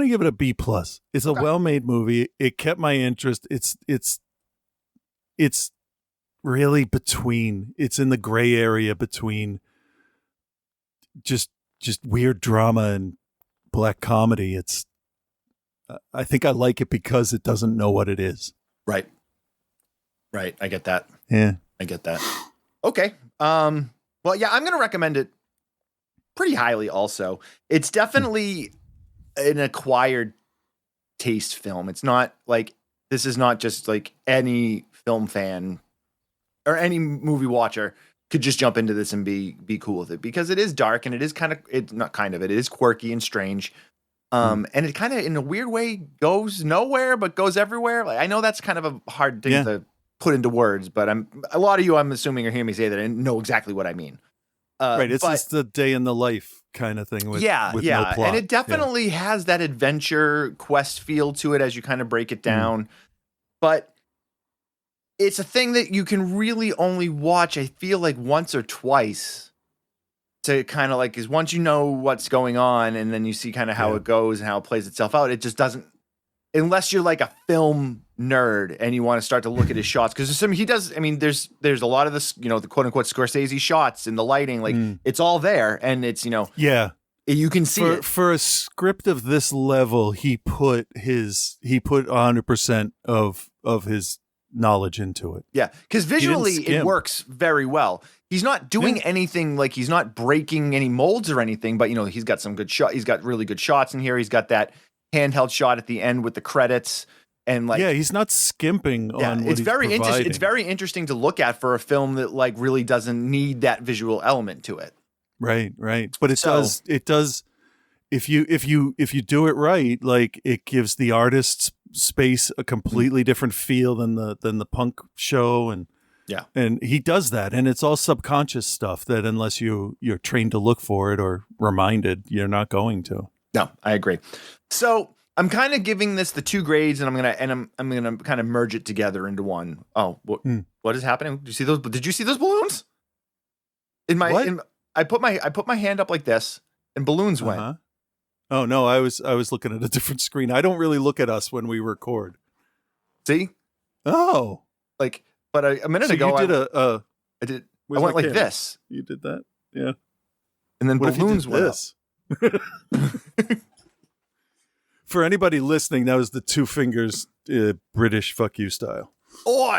give it a B plus. It's a well-made movie. It kept my interest. It's really between. It's in the gray area between just weird drama and black comedy. It's. I think I like it because it doesn't know what it is. Right. I get that. Yeah, I get that. Okay. Well, yeah, I'm gonna recommend it pretty highly. Also, it's definitely an acquired taste film. It's not like this is not just like any film fan or any movie watcher could just jump into this and be cool with it, because it is dark and it is it is quirky and strange. And it kind of in a weird way goes nowhere but goes everywhere. Like, I know that's kind of a hard thing to put into words, but a lot of you, I'm assuming, are hearing me say that and know exactly what I mean. Right. It's just the day in the life kind of thing with no plot. And it definitely has that adventure quest feel to it as you kind of break it down. But it's a thing that you can really only watch, I feel like, once or twice to kind of like, is once you know what's going on and then you see kind of how it goes and how it plays itself out, it just doesn't, unless you're like a film nerd and you want to start to look at his shots. Cause there's a lot of this, the quote unquote Scorsese shots and the lighting, like it's all there and it's, you can see it. For a script of this level, he put 100% of his knowledge into it. Yeah. Cause visually it works very well. He's not doing anything, like he's not breaking any molds or anything, but he's got some good shot. He's got really good shots in here. He's got that handheld shot at the end with the credits, and he's not skimping on what it's very interesting. It's very interesting to look at for a film that like really doesn't need that visual element to it. Right. But it does. If you do it right, like it gives the artist's space a completely different feel than the punk show, and he does that, and it's all subconscious stuff that unless you're trained to look for it or reminded, you're not going to. No, I agree. So I'm kind of giving this the 2 grades, and I'm gonna kind of merge it together into one. Oh, what is happening? Did you see those balloons? I put my hand up like this, and balloons went. Oh no, I was looking at a different screen. I don't really look at us when we record. See? Oh, but a minute ago you did I went like this. You did that, yeah. And then what balloons went this? For anybody listening, that was the 2 fingers British fuck you style. Oh.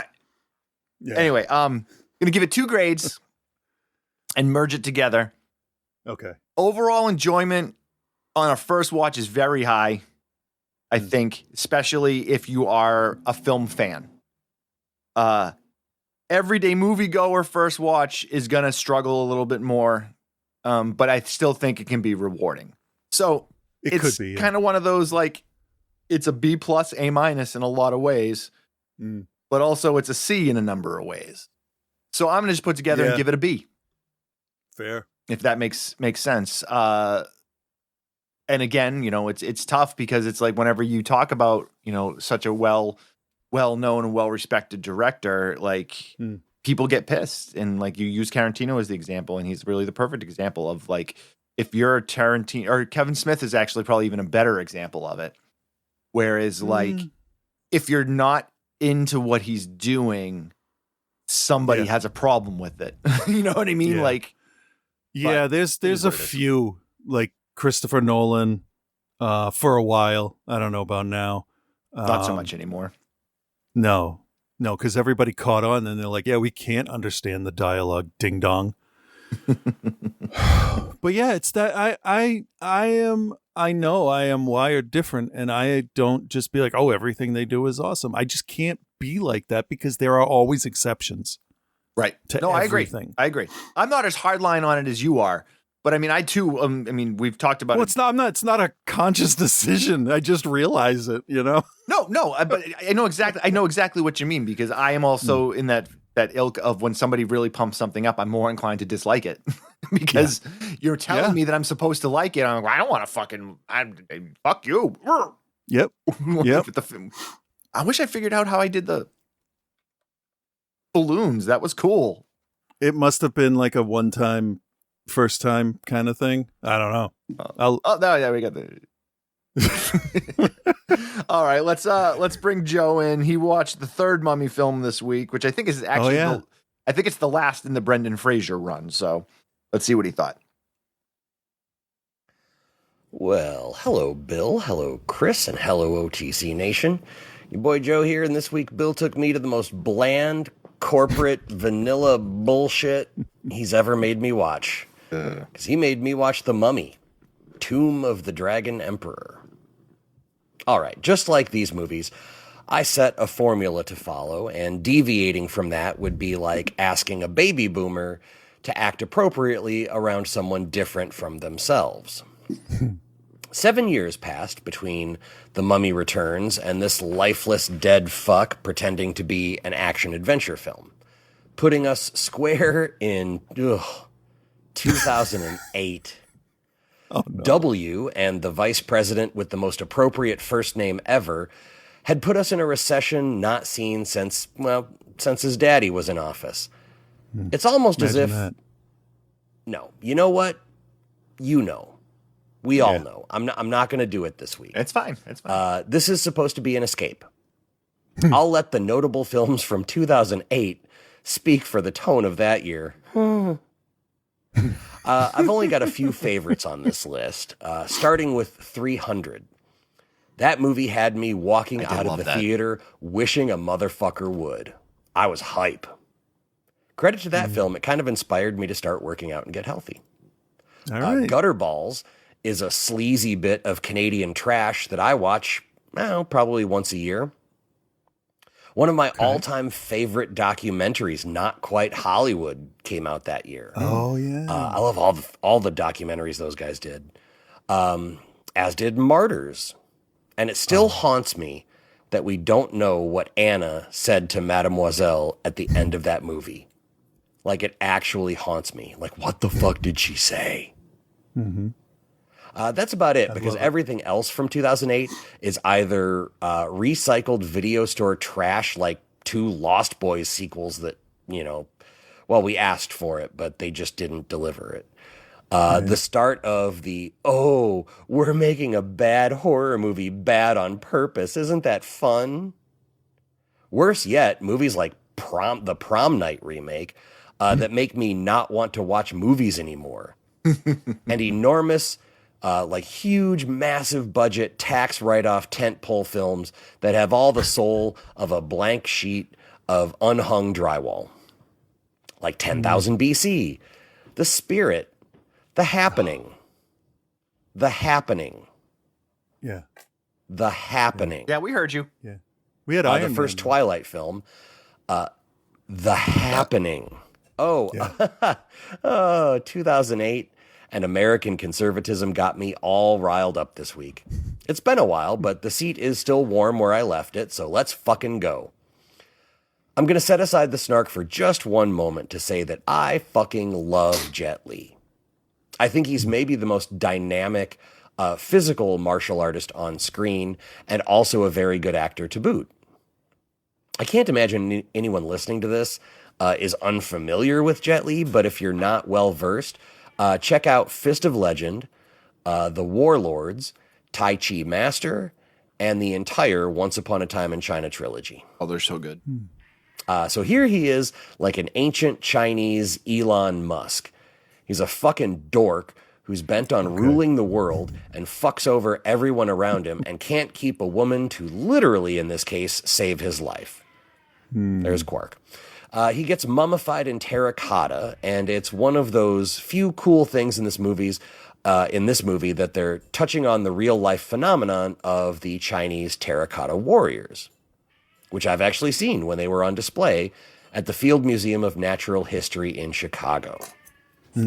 Yeah. Anyway, gonna give it 2 grades and merge it together. Okay. Overall enjoyment on a first watch is very high, I think, especially if you are a film fan. Everyday moviegoer first watch is gonna struggle a little bit more, but I still think it can be rewarding. So it could be kind of one of those, like, it's a B plus, A minus in a lot of ways, but also it's a C in a number of ways. So I'm gonna just put together and give it a B. Fair, if that makes sense. And again, it's tough because it's like whenever you talk about such a well-known and well-respected director, like people get pissed, and like you use Tarantino as the example, and he's really the perfect example of like, if you're Tarantino, or Kevin Smith is actually probably even a better example of it. Whereas like, if you're not into what he's doing, somebody has a problem with it. You know what I mean? Yeah. Like, there's a few, like Christopher Nolan, for a while. I don't know about now. Not so much anymore. No, because everybody caught on, and they're like, "Yeah, we can't understand the dialogue, ding dong." But yeah, it's that I know I am wired different, and I don't just be like, "Oh, everything they do is awesome." I just can't be like that because there are always exceptions. Right. No, everything. I agree. I'm not as hardline on it as you are. But I mean, I too. We've talked about. Well, it's not. It's not a conscious decision. I just realize it. No. But I know exactly. I know exactly what you mean, because I am also in that ilk of when somebody really pumps something up, I'm more inclined to dislike it because you're telling me that I'm supposed to like it. I'm like, I don't want to fucking. Fuck you. Yep. I wish I figured out how I did the balloons. That was cool. It must have been like a one-time first time kind of thing. I don't know. No, yeah, we got the. All right, let's bring Joe in. He watched the third Mummy film this week, which I think is actually I think it's the last in the Brendan Fraser run. So let's see what he thought. Well, hello, Bill. Hello, Chris, and hello, OTC Nation. Your boy Joe here, and this week Bill took me to the most bland, corporate, vanilla bullshit he's ever made me watch. Because he made me watch The Mummy, Tomb of the Dragon Emperor. All right, just like these movies, I set a formula to follow, and deviating from that would be like asking a baby boomer to act appropriately around someone different from themselves. 7 years passed between The Mummy Returns and this lifeless dead fuck pretending to be an action-adventure film, putting us square in 2008. Oh, no. W and the vice president with the most appropriate first name ever had put us in a recession not seen since his daddy was in office. It's almost as if... No, you know what? You know. We all know. I'm not going to do it this week. It's fine. It's fine. This is supposed to be an escape. I'll let the notable films from 2008 speak for the tone of that year. I've only got a few favorites on this list, starting with 300. That movie had me walking out of the theater wishing a motherfucker would. I was hype. Credit to that film, it kind of inspired me to start working out and get healthy. All right. Gutterballs is a sleazy bit of Canadian trash that I watch probably once a year. One of my all-time favorite documentaries, Not Quite Hollywood, came out that year. Oh, yeah. I love all the documentaries those guys did, as did Martyrs. And it still haunts me that we don't know what Anna said to Mademoiselle at the end of that movie. Like, it actually haunts me. Like, what the fuck did she say? Mm-hmm. That's about it, because everything else from 2008 is either recycled video store trash, like 2 Lost Boys sequels that, we asked for it, but they just didn't deliver it. The start of we're making a bad horror movie bad on purpose. Isn't that fun? Worse yet, movies like the Prom Night remake that make me not want to watch movies anymore. And enormous... huge, massive budget, tax write-off tentpole films that have all the soul of a blank sheet of unhung drywall. Like 10,000 BC, The Spirit, The Happening. The Happening. Yeah. The Happening. Yeah, we heard you. Yeah. We had the first Twilight film. The Happening. Oh, 2008. And American conservatism got me all riled up this week. It's been a while, but the seat is still warm where I left it, so let's fucking go. I'm going to set aside the snark for just one moment to say that I fucking love Jet Li. I think he's maybe the most dynamic, physical martial artist on screen, and also a very good actor to boot. I can't imagine anyone listening to this is unfamiliar with Jet Li, but if you're not well-versed, check out Fist of Legend, The Warlords, Tai Chi Master, and the entire Once Upon a Time in China trilogy. Oh, they're so good. So here he is, like an ancient Chinese Elon Musk. He's a fucking dork who's bent on ruling the world and fucks over everyone around him and can't keep a woman to literally, in this case, save his life. There's Quark. He gets mummified in terracotta, and it's one of those few cool things in this movie that they're touching on the real-life phenomenon of the Chinese terracotta warriors, which I've actually seen when they were on display at the Field Museum of Natural History in Chicago.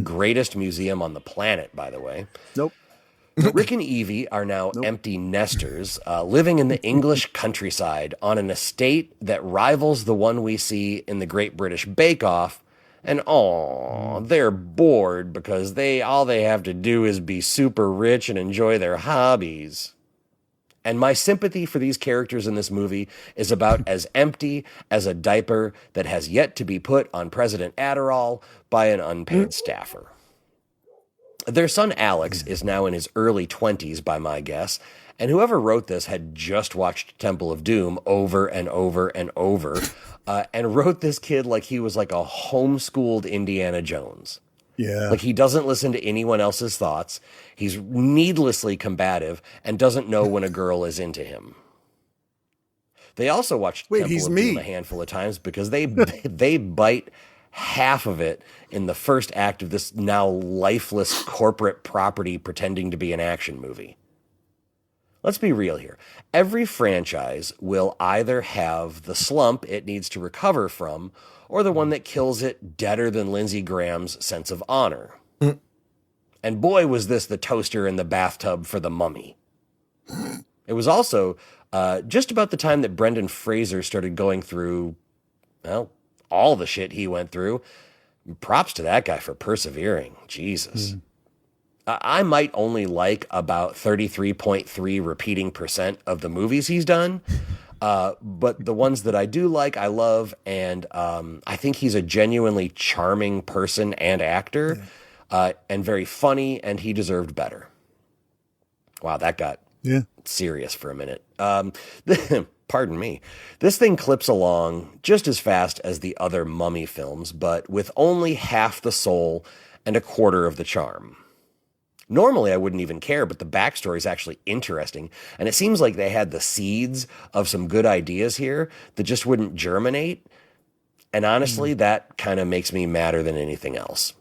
Greatest museum on the planet, by the way. Nope. Rick and Evie are now empty nesters, living in the English countryside on an estate that rivals the one we see in the Great British Bake Off, and they're bored because all they have to do is be super rich and enjoy their hobbies. And my sympathy for these characters in this movie is about as empty as a diaper that has yet to be put on President Adderall by an unpaid staffer. Their son Alex is now in his early 20s, by my guess, and whoever wrote this had just watched Temple of Doom over and over and over, and wrote this kid like he was like a homeschooled Indiana Jones. Yeah. Like he doesn't listen to anyone else's thoughts. He's needlessly combative and doesn't know when a girl is into him. They also watched Temple of Doom a handful of times because they bite half of it in the first act of this now lifeless corporate property pretending to be an action movie. Let's be real here. Every franchise will either have the slump it needs to recover from or the one that kills it deader than Lindsey Graham's sense of honor. And boy, was this the toaster in the bathtub for The Mummy. It was also just about the time that Brendan Fraser started going through, well, all the shit he went through. Props to that guy for persevering. Jesus. I might only like about 33.3 repeating percent of the movies he's done. But the ones that I do like, I love. And I think he's a genuinely charming person and actor, and very funny, and he deserved better. Wow, that got serious for a minute. Pardon me. This thing clips along just as fast as the other Mummy films, but with only half the soul and a quarter of the charm. Normally, I wouldn't even care, but the backstory is actually interesting, and it seems like they had the seeds of some good ideas here that just wouldn't germinate, and honestly, that kind of makes me madder than anything else.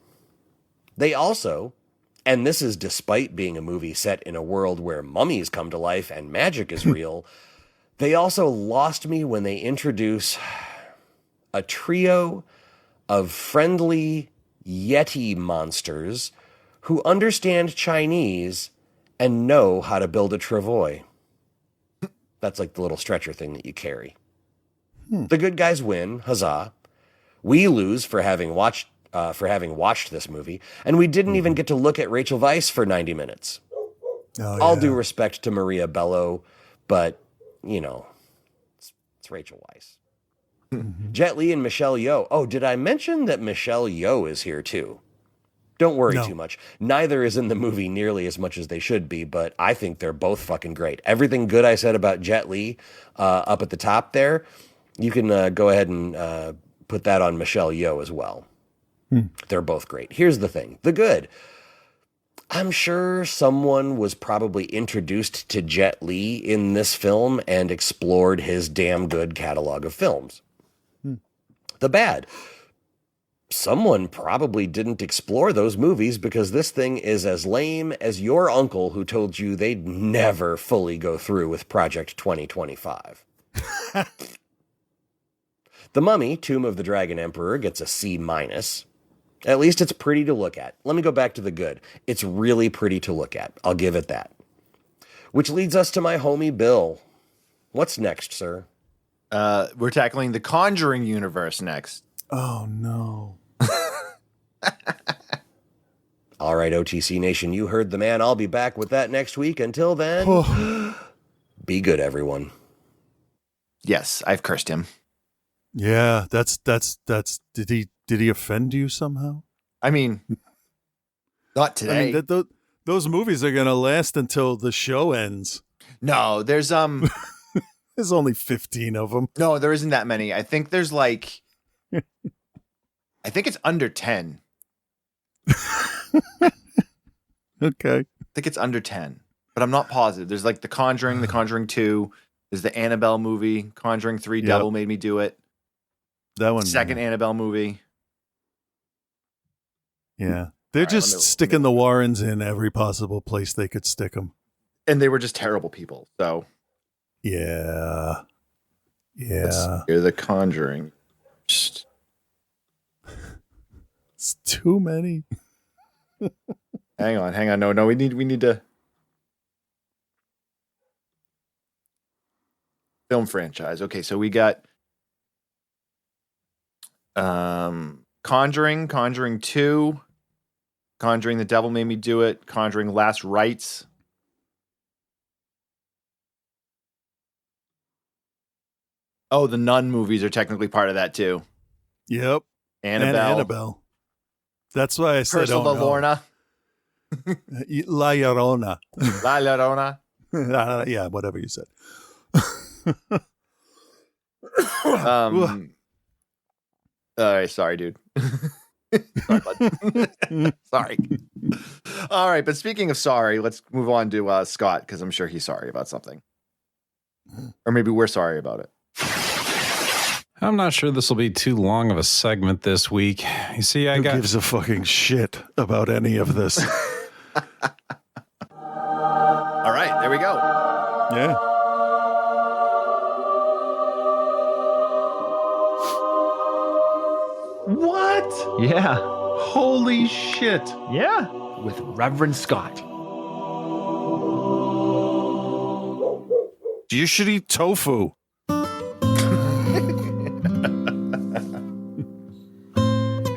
They also, and this is despite being a movie set in a world where mummies come to life and magic is real, they also lost me when they introduce a trio of friendly Yeti monsters who understand Chinese and know how to build a travois. That's like the little stretcher thing that you carry. The good guys win, huzzah. We lose for having watched this movie, and we didn't even get to look at Rachel Weisz for 90 minutes. All due respect to Maria Bello, but, you know, it's Rachel Weisz. Jet Li and Michelle Yeoh. Oh, did I mention that Michelle Yeoh is here too? Don't worry too much. Neither is in the movie nearly as much as they should be, but I think they're both fucking great. Everything good I said about Jet Li up at the top there, you can go ahead and put that on Michelle Yeoh as well. They're both great. Here's the thing. The good. I'm sure someone was probably introduced to Jet Li in this film and explored his damn good catalog of films. The bad. Someone probably didn't explore those movies because this thing is as lame as your uncle who told you they'd never fully go through with Project 2025. The Mummy, Tomb of the Dragon Emperor, gets a C-. At least it's pretty to look at. Let me go back to the good. It's really pretty to look at. I'll give it that. Which leads us to my homie Bill. What's next, sir? We're tackling the Conjuring universe next. Oh, no. All right, OTC Nation, you heard the man. I'll be back with that next week. Until then, be good, everyone. Yes, I've cursed him. Yeah, that's did he offend you somehow? I mean, not today. I mean, those movies are going to last until the show ends. No, there's There's only 15 of them. No, there isn't that many. I think there's like I think it's under 10. Okay. I think it's under 10, but I'm not positive. There's like The Conjuring, The Conjuring 2, there's the Annabelle movie, Conjuring 3, Devil Made Me Do It. That one. Second Annabelle movie. Yeah. They're just sticking the Warrens in every possible place they could stick them. And they were just terrible people. So, yeah. Yeah. You're The Conjuring. Just... It's too many. Hang on. No, we need to film franchise. Okay, so we got Conjuring 2, Conjuring The Devil Made Me Do It, Conjuring Last Rites. Oh, the Nun movies are technically part of that too. Yep. Annabelle. And Annabelle. That's why I said Curse of La Lorna. La Llorona. La Llorona. Yeah, whatever you said. All right, sorry, dude. Sorry, bud. Sorry. All right, but speaking of sorry, let's move on to Scott, because I'm sure he's sorry about something. Or maybe we're sorry about it. I'm not sure this will be too long of a segment this week. You see, Who gives a fucking shit about any of this? All right, there we go. Yeah. What? Yeah. Holy shit. Yeah. With Reverend Scott. You should eat tofu.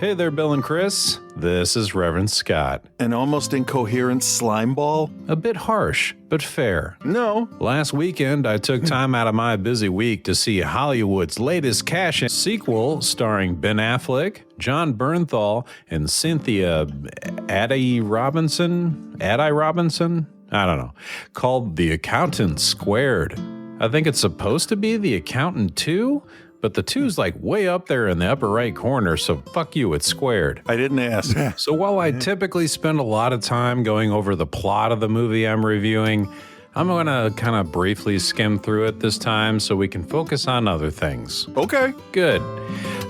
Hey there, Bill and Chris. This is Reverend Scott. An almost incoherent slime ball? A bit harsh, but fair. No. Last weekend, I took time out of my busy week to see Hollywood's latest cash-in sequel starring Ben Affleck, John Bernthal, and Cynthia Addai Robinson? I don't know. Called The Accountant Squared. I think it's supposed to be The Accountant 2, but the 2's like way up there in the upper right corner, so fuck you, it's squared. I didn't ask. So while I typically spend a lot of time going over the plot of the movie I'm reviewing, I'm going to kind of briefly skim through it this time so we can focus on other things. Okay. Good.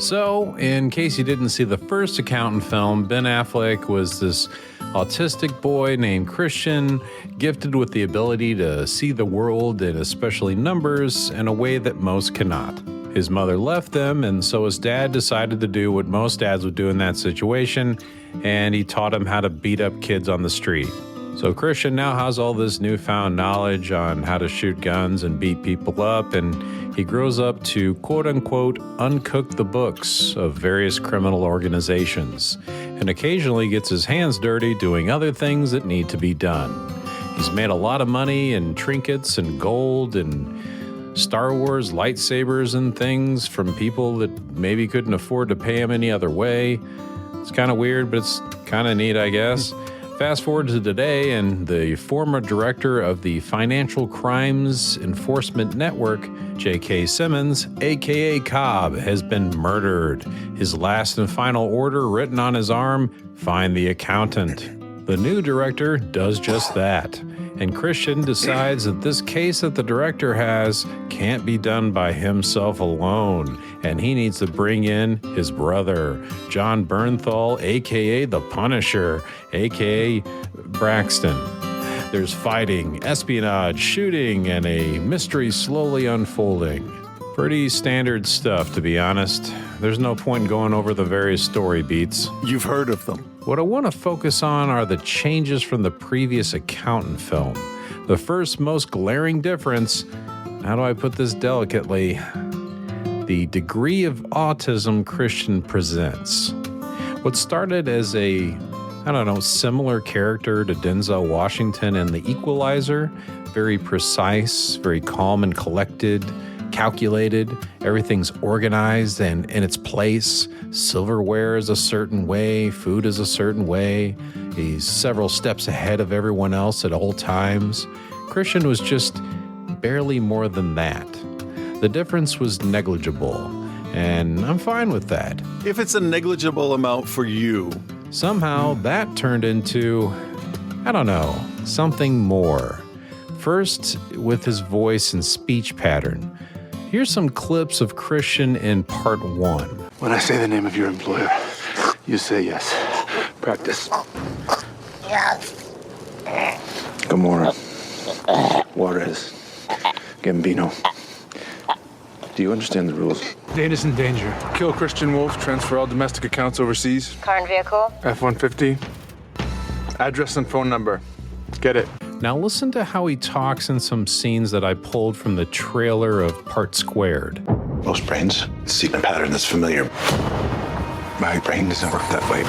So, in case you didn't see the first Accountant film, Ben Affleck was this autistic boy named Christian, gifted with the ability to see the world and especially numbers in a way that most cannot. His mother left them, and so his dad decided to do what most dads would do in that situation, and he taught him how to beat up kids on the street. So Christian now has all this newfound knowledge on how to shoot guns and beat people up, and he grows up to quote-unquote uncook the books of various criminal organizations, and occasionally gets his hands dirty doing other things that need to be done. He's made a lot of money in trinkets and gold and Star Wars lightsabers and things from people that maybe couldn't afford to pay him any other way. It's kind of weird, but it's kind of neat, I guess. Fast forward to today, and the former director of the Financial Crimes Enforcement Network, J.K. Simmons, a.k.a. Cobb, has been murdered. His last and final order written on his arm, find the accountant. The new director does just that. And Christian decides that this case that the director has can't be done by himself alone, and he needs to bring in his brother, John Bernthal, a.k.a. the Punisher, a.k.a. Braxton. There's fighting, espionage, shooting, and a mystery slowly unfolding. Pretty standard stuff, to be honest. There's no point in going over the various story beats. You've heard of them. What I want to focus on are the changes from the previous Accountant film. The first most glaring difference, how do I put this delicately? The degree of autism Christian presents. What started as a, similar character to Denzel Washington in The Equalizer, very precise, very calm and collected, calculated, everything's organized and in its place. Silverware is a certain way, food is a certain way. He's several steps ahead of everyone else at all times. Christian was just barely more than that. The difference was negligible, and I'm fine with that. If it's a negligible amount for you. Somehow that turned into, something more. First, with his voice and speech pattern. Here's some clips of Christian in part 1. When I say the name of your employer, you say yes. Practice. Yes. Gamora. Juarez. Gambino. Do you understand the rules? Dana's in danger. Kill Christian Wolf, transfer all domestic accounts overseas. Car and vehicle? F-150. Address and phone number. Get it. Now listen to how he talks in some scenes that I pulled from the trailer of Part Squared. Most brains see a pattern that's familiar. My brain doesn't work that way.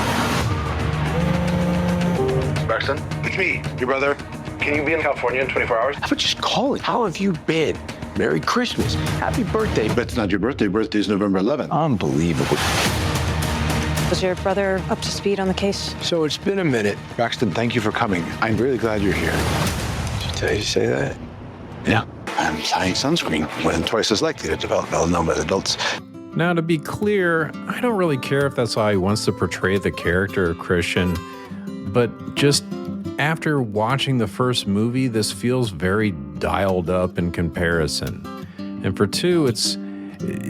Braxton? It's me, your brother. Can you be in California in 24 hours? But just call it. How have you been? Merry Christmas. Happy birthday. But it's not your birthday. Birthday's November 11th. Unbelievable. Was your brother up to speed on the case? So it's been a minute. Braxton, thank you for coming. I'm really glad you're here. Did you tell you to say that? Yeah. I'm applying sunscreen. More than twice as likely to develop melanoma in adults. Now, to be clear, I don't really care if that's how he wants to portray the character of Christian, but just after watching the first movie, this feels very dialed up in comparison. And for two, it's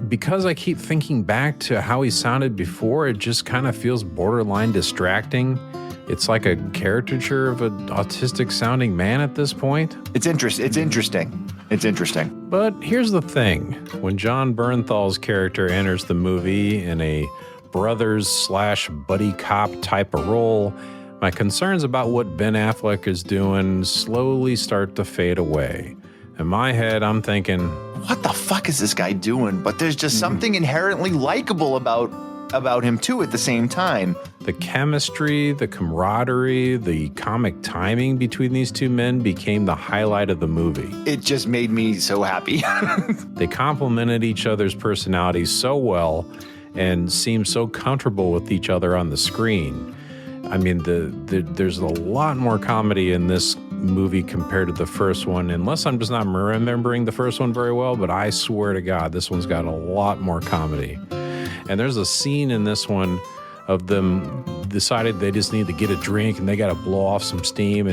because I keep thinking back to how he sounded before, it just kind of feels borderline distracting. It's like a caricature of an autistic sounding man at this point. It's interesting. But here's the thing. When John Bernthal's character enters the movie in a brothers/buddy cop type of role, my concerns about what Ben Affleck is doing slowly start to fade away. In my head, I'm thinking, what the fuck is this guy doing? But there's just something inherently likable about him too at the same time. The chemistry, the camaraderie, the comic timing between these two men became the highlight of the movie. It just made me so happy. They complemented each other's personalities so well and seemed so comfortable with each other on the screen. I mean, there's a lot more comedy in this movie compared to the first one, unless I'm just not remembering the first one very well, but I swear to God, this one's got a lot more comedy. And there's a scene in this one of them decided they just need to get a drink and they got to blow off some steam,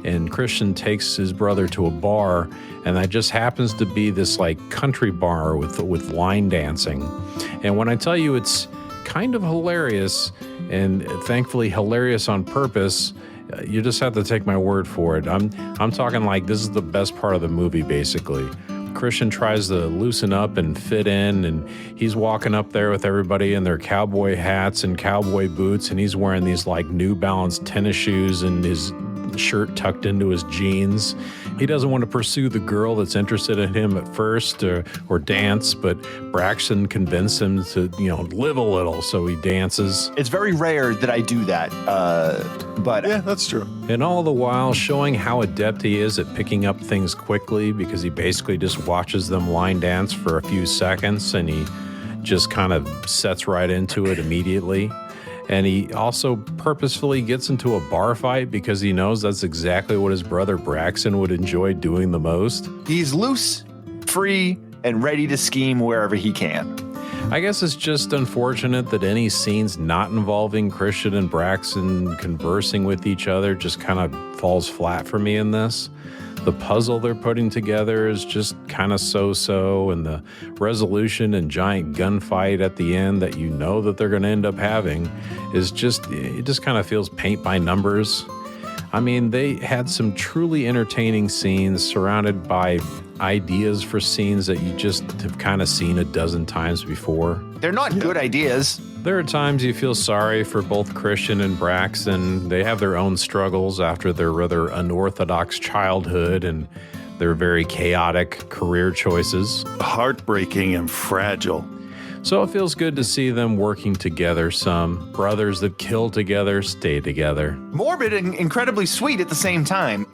and Christian takes his brother to a bar, and that just happens to be this like country bar with line dancing. And when I tell you it's kind of hilarious, and thankfully hilarious on purpose, you just have to take my word for it. I'm talking like this is the best part of the movie, basically. Christian tries to loosen up and fit in, and he's walking up there with everybody in their cowboy hats and cowboy boots, and he's wearing these like New Balance tennis shoes and his shirt tucked into his jeans. He doesn't want to pursue the girl that's interested in him at first or dance, but Braxton convinced him to, live a little, so he dances. It's very rare that I do that, but yeah, that's true. And all the while showing how adept he is at picking up things quickly, because he basically just watches them line dance for a few seconds and he just kind of sets right into it immediately. And he also purposefully gets into a bar fight because he knows that's exactly what his brother Braxton would enjoy doing the most. He's loose, free, and ready to scheme wherever he can. I guess it's just unfortunate that any scenes not involving Christian and Braxton conversing with each other just kind of falls flat for me in this. The puzzle they're putting together is just kind of so-so, and the resolution and giant gunfight at the end that you know that they're going to end up having is it just kind of feels paint by numbers. I mean, they had some truly entertaining scenes surrounded by ideas for scenes that you just have kind of seen a dozen times before. They're not good ideas. There are times you feel sorry for both Christian and Braxton. They have their own struggles after their rather unorthodox childhood and their very chaotic career choices. Heartbreaking and fragile. So it feels good to see them working together some. Brothers that kill together, stay together. Morbid and incredibly sweet at the same time.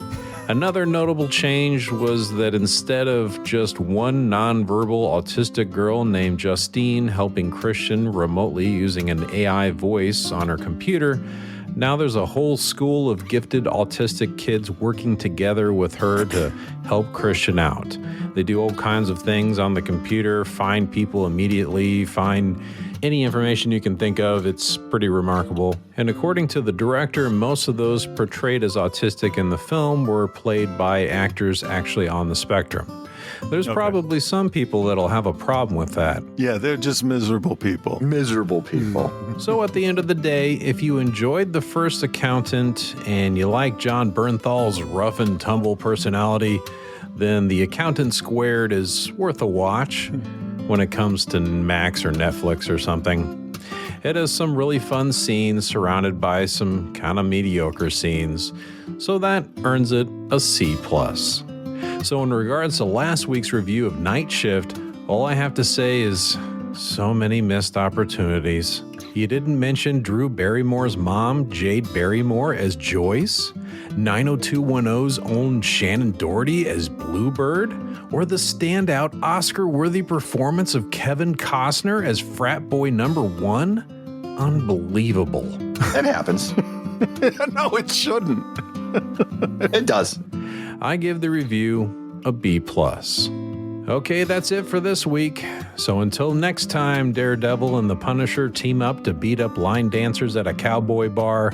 Another notable change was that instead of just one nonverbal autistic girl named Justine helping Christian remotely using an AI voice on her computer, now there's a whole school of gifted autistic kids working together with her to help Christian out. They do all kinds of things on the computer, find people immediately, find any information you can think of. It's pretty remarkable. And according to the director, most of those portrayed as autistic in the film were played by actors actually on the spectrum. There's probably some people that'll have a problem with that. Yeah, they're just miserable people. Miserable people. So at the end of the day, if you enjoyed The First Accountant and you like John Bernthal's rough and tumble personality, then The Accountant Squared is worth a watch when it comes to Max or Netflix or something. It has some really fun scenes surrounded by some kind of mediocre scenes, so that earns it a C+. So in regards to last week's review of Night Shift, all I have to say is so many missed opportunities. You didn't mention Drew Barrymore's mom, Jade Barrymore, as Joyce, 90210's own Shannon Doherty as Bluebird, or the standout Oscar-worthy performance of Kevin Costner as frat boy number 1? unbelievable. It happens. No, it shouldn't. It does. I give the review a B+. Okay, that's it for this week. So until next time, Daredevil and the Punisher team up to beat up line dancers at a cowboy bar.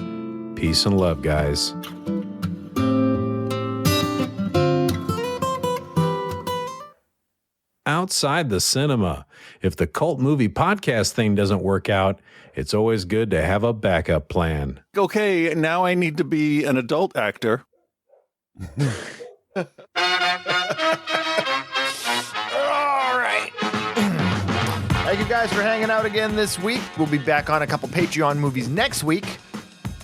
Peace and love, guys. Outside the cinema, if the cult movie podcast thing doesn't work out, it's always good to have a backup plan. Okay, now I need to be an adult actor. All right. Thank you guys for hanging out again this week. We'll be back on a couple Patreon movies next week.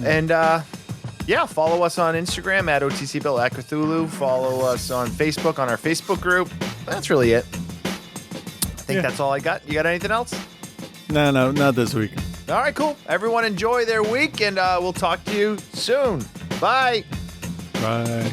And yeah, follow us on Instagram at OTCBill at Cthulhu. Follow us on Facebook on our Facebook group. That's really it. I think that's all I got. You got anything else? No, not this week. All right, cool. Everyone enjoy their week, and we'll talk to you soon. Bye. Bye.